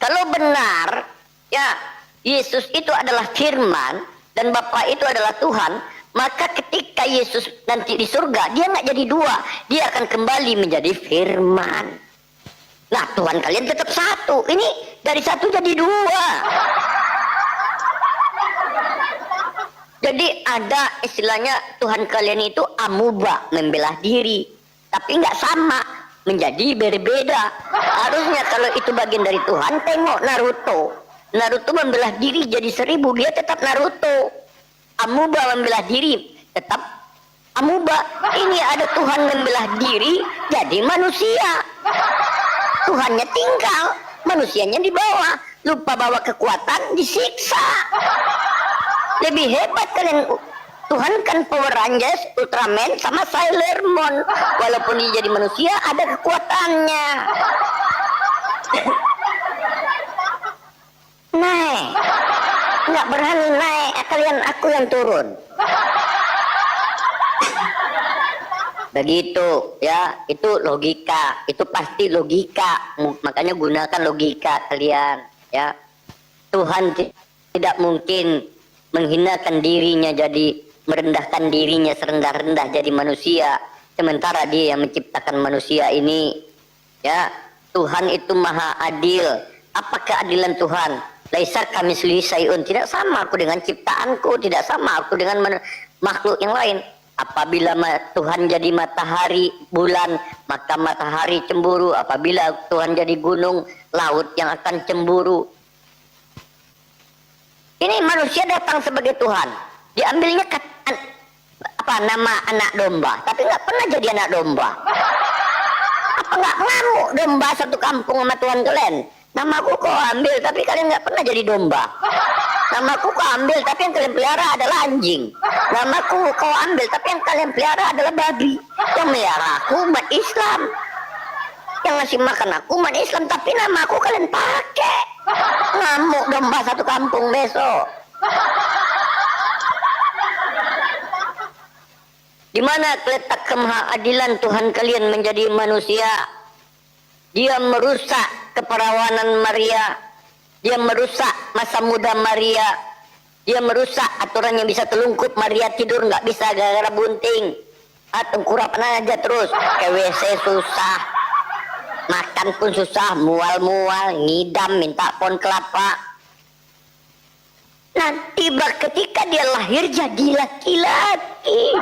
Kalau benar ya Yesus itu adalah firman dan Bapa itu adalah Tuhan, maka ketika Yesus nanti di surga, dia nggak jadi 2, dia akan kembali menjadi firman. Nah, Tuhan kalian tetap 1. Ini dari 1 jadi 2. Jadi ada istilahnya Tuhan kalian itu amuba, membelah diri, tapi nggak sama, menjadi berbeda. Harusnya kalau itu bagian dari Tuhan, tengok Naruto. Naruto membelah diri jadi 1000, dia tetap Naruto. Amuba membelah diri, tetap amuba. Ini ada Tuhan membelah diri jadi manusia. Tuhannya tinggal, manusianya di bawah. Lupa bawa kekuatan, disiksa. Lebih hebat kalian. Tuhan kan Power Rangers, Ultraman, sama Sailor Moon. Walaupun dia jadi manusia, ada kekuatannya. Naik. Nggak berani naik, kalian aku yang turun. Begitu ya, itu logika, itu pasti logika. Makanya gunakan logika kalian ya. Tuhan tidak mungkin menghinakan dirinya, jadi merendahkan dirinya serendah-rendah jadi manusia, sementara dia yang menciptakan manusia ini ya. Tuhan itu maha adil. Apa keadilan Tuhan? Laisa kamitslihi syai'un, tidak sama aku dengan ciptaanku, tidak sama aku dengan makhluk yang lain. Apabila Tuhan jadi matahari, bulan, maka matahari cemburu. Apabila Tuhan jadi gunung, laut yang akan cemburu. Ini manusia datang sebagai Tuhan, diambilnya nama anak domba, tapi nggak pernah jadi anak domba. Apa nggak ngamuk domba satu kampung sama Tuhan kalian? Namaku kau ambil, tapi kalian nggak pernah jadi domba. Namaku kau ambil, tapi yang kalian pelihara adalah anjing. Namaku kau ambil, tapi yang kalian pelihara adalah babi. Yang melihara aku umat Islam, yang ngasih makan aku umat Islam, tapi namaku kalian pakai. Ngamuk domba satu kampung besok. Di mana letak kemahaadilan Tuhan kalian menjadi manusia? Dia merusak keperawanan Maria. Dia merusak masa muda Maria. Dia merusak aturan yang bisa telungkup. Maria tidur nggak bisa gara-gara bunting. Tengkurapan aja terus. Ke WC susah. Makan pun susah. Mual-mual. Ngidam minta pohon kelapa. Nah, tiba ketika dia lahir jadi laki-laki.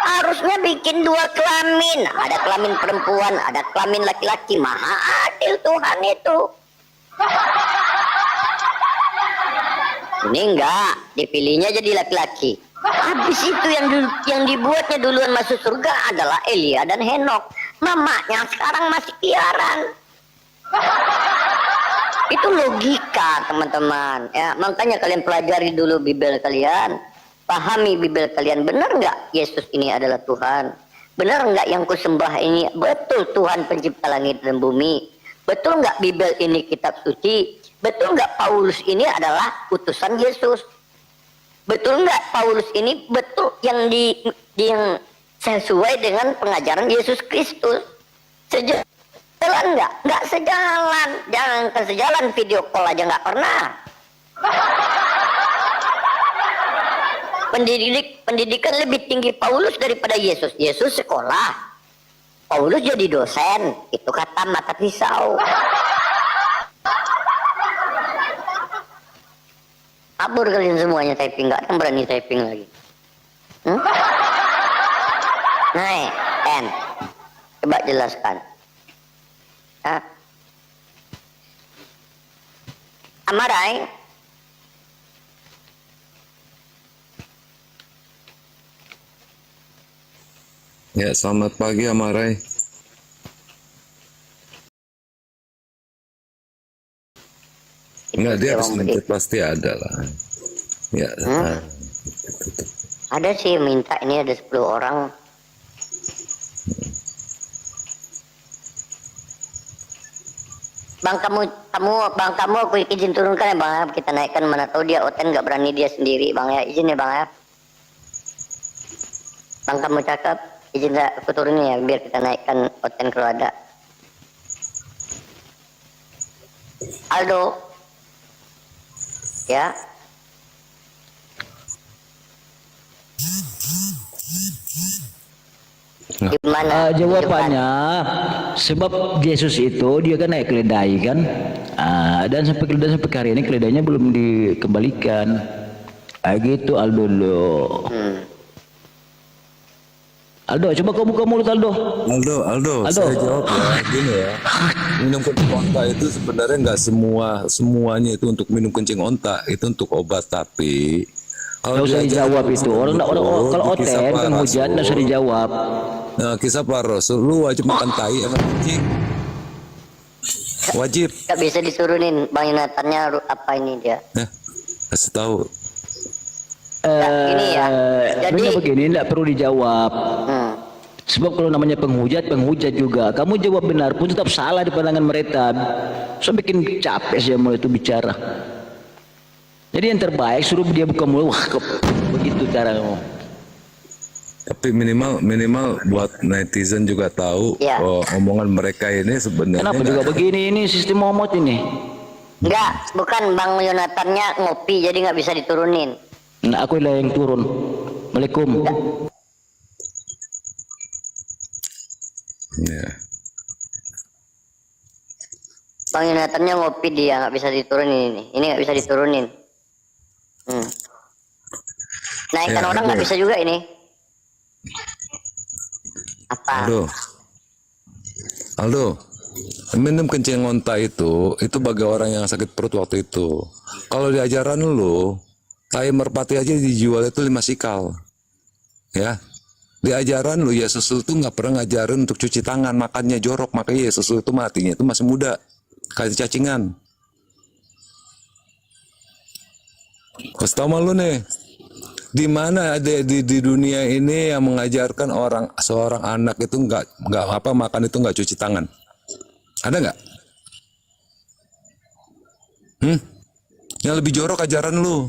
Harusnya bikin 2 kelamin. Ada kelamin perempuan, ada kelamin laki-laki. Maha adil Tuhan itu. Ini enggak, dipilihnya jadi laki-laki. Habis itu yang dibuatnya duluan masuk surga adalah Elia dan Henok. Mamanya sekarang masih piaran. Itu logika teman-teman ya. Makanya kalian pelajari dulu Bible kalian. Pahami Bible kalian, benar nggak Yesus ini adalah Tuhan? Benar nggak yang kusembah ini betul Tuhan pencipta langit dan bumi? Betul nggak Bible ini kitab suci? Betul nggak Paulus ini adalah utusan Yesus? Betul nggak Paulus ini betul yang yang sesuai dengan pengajaran Yesus Kristus? Sejalan nggak? Nggak sejalan. Jangan sejalan, video call aja nggak pernah. Pendidikan lebih tinggi Paulus daripada Yesus. Yesus sekolah, Paulus jadi dosen. Itu kata mata pisau. Kabur kalian semuanya typing, nggak ada yang berani typing lagi. Nah, N, coba jelaskan. Hah? Amarai, Ya, selamat pagi Amarai. Enggak, dia harus mencet, pasti ada lah. Ya, ada sih yang minta, ini ada 10 orang. Bang kamu aku izin turunkan ya bang ya, kita naikkan, mana tahu dia Oten nggak berani dia sendiri bang ya, izin ya bang ya. Bang kamu cakep, izin aku turunin ya biar kita naikkan Oten kalau ada. Aldo, ya. Gimana? Jawabannya, sebab Yesus itu dia kan naik keledai kan, dan sampai hari ini keledainya belum dikembalikan. Gitu Aldo lo. Aldo, coba kau buka mulut Aldo. Aldo, saya jawab ya, gini ya. Minum kencing onta itu sebenarnya nggak semuanya itu untuk minum kencing onta, itu untuk obat, tapi Kalau usah dijawab itu. Orang kalau Oten penghujat nggak usah dijawab. Nah, kisah para Rasul, lu wajib makan tai sama kencing. Wajib. Gak bisa diturunin bang Yonatannya apa ini dia? Kasih tahu. Ini ya. Jadi begini tidak perlu dijawab. Sebab kalau namanya penghujat juga. Kamu jawab benar pun tetap salah di pandangan mereka. So bikin capek sih mau itu bicara. Jadi yang terbaik suruh dia buka mulut. Wah, begitu cara kamu. Tapi minimal buat netizen juga tahu Ya. omongan mereka ini sebenarnya. Kenapa juga begini ini sistem momot ini? enggak, bukan bang Yonatannya ngopi jadi nggak bisa diturunin. Nah, aku lah yang turun. Waalaikum. Ya. Bang Yonatannya ngopi dia nggak bisa diturunin ini nggak bisa diturunin. Naikkan Ya, orang nggak bisa juga ini. Apa? Aldo, minum kencing onta itu bagi orang yang sakit perut waktu itu. Kalau di ajaran lu, tai merpati aja dijual itu 5 sikal. Ya. Di ajaran lu, Yesus itu nggak pernah ngajarin untuk cuci tangan, makannya jorok, makanya Yesus itu matinya itu masih muda, kayak cacingan. Kasih tau lu nih, di mana ada di dunia ini yang mengajarkan seorang anak itu nggak apa makan itu nggak cuci tangan? Ada nggak? Yang lebih jorok ajaran lu.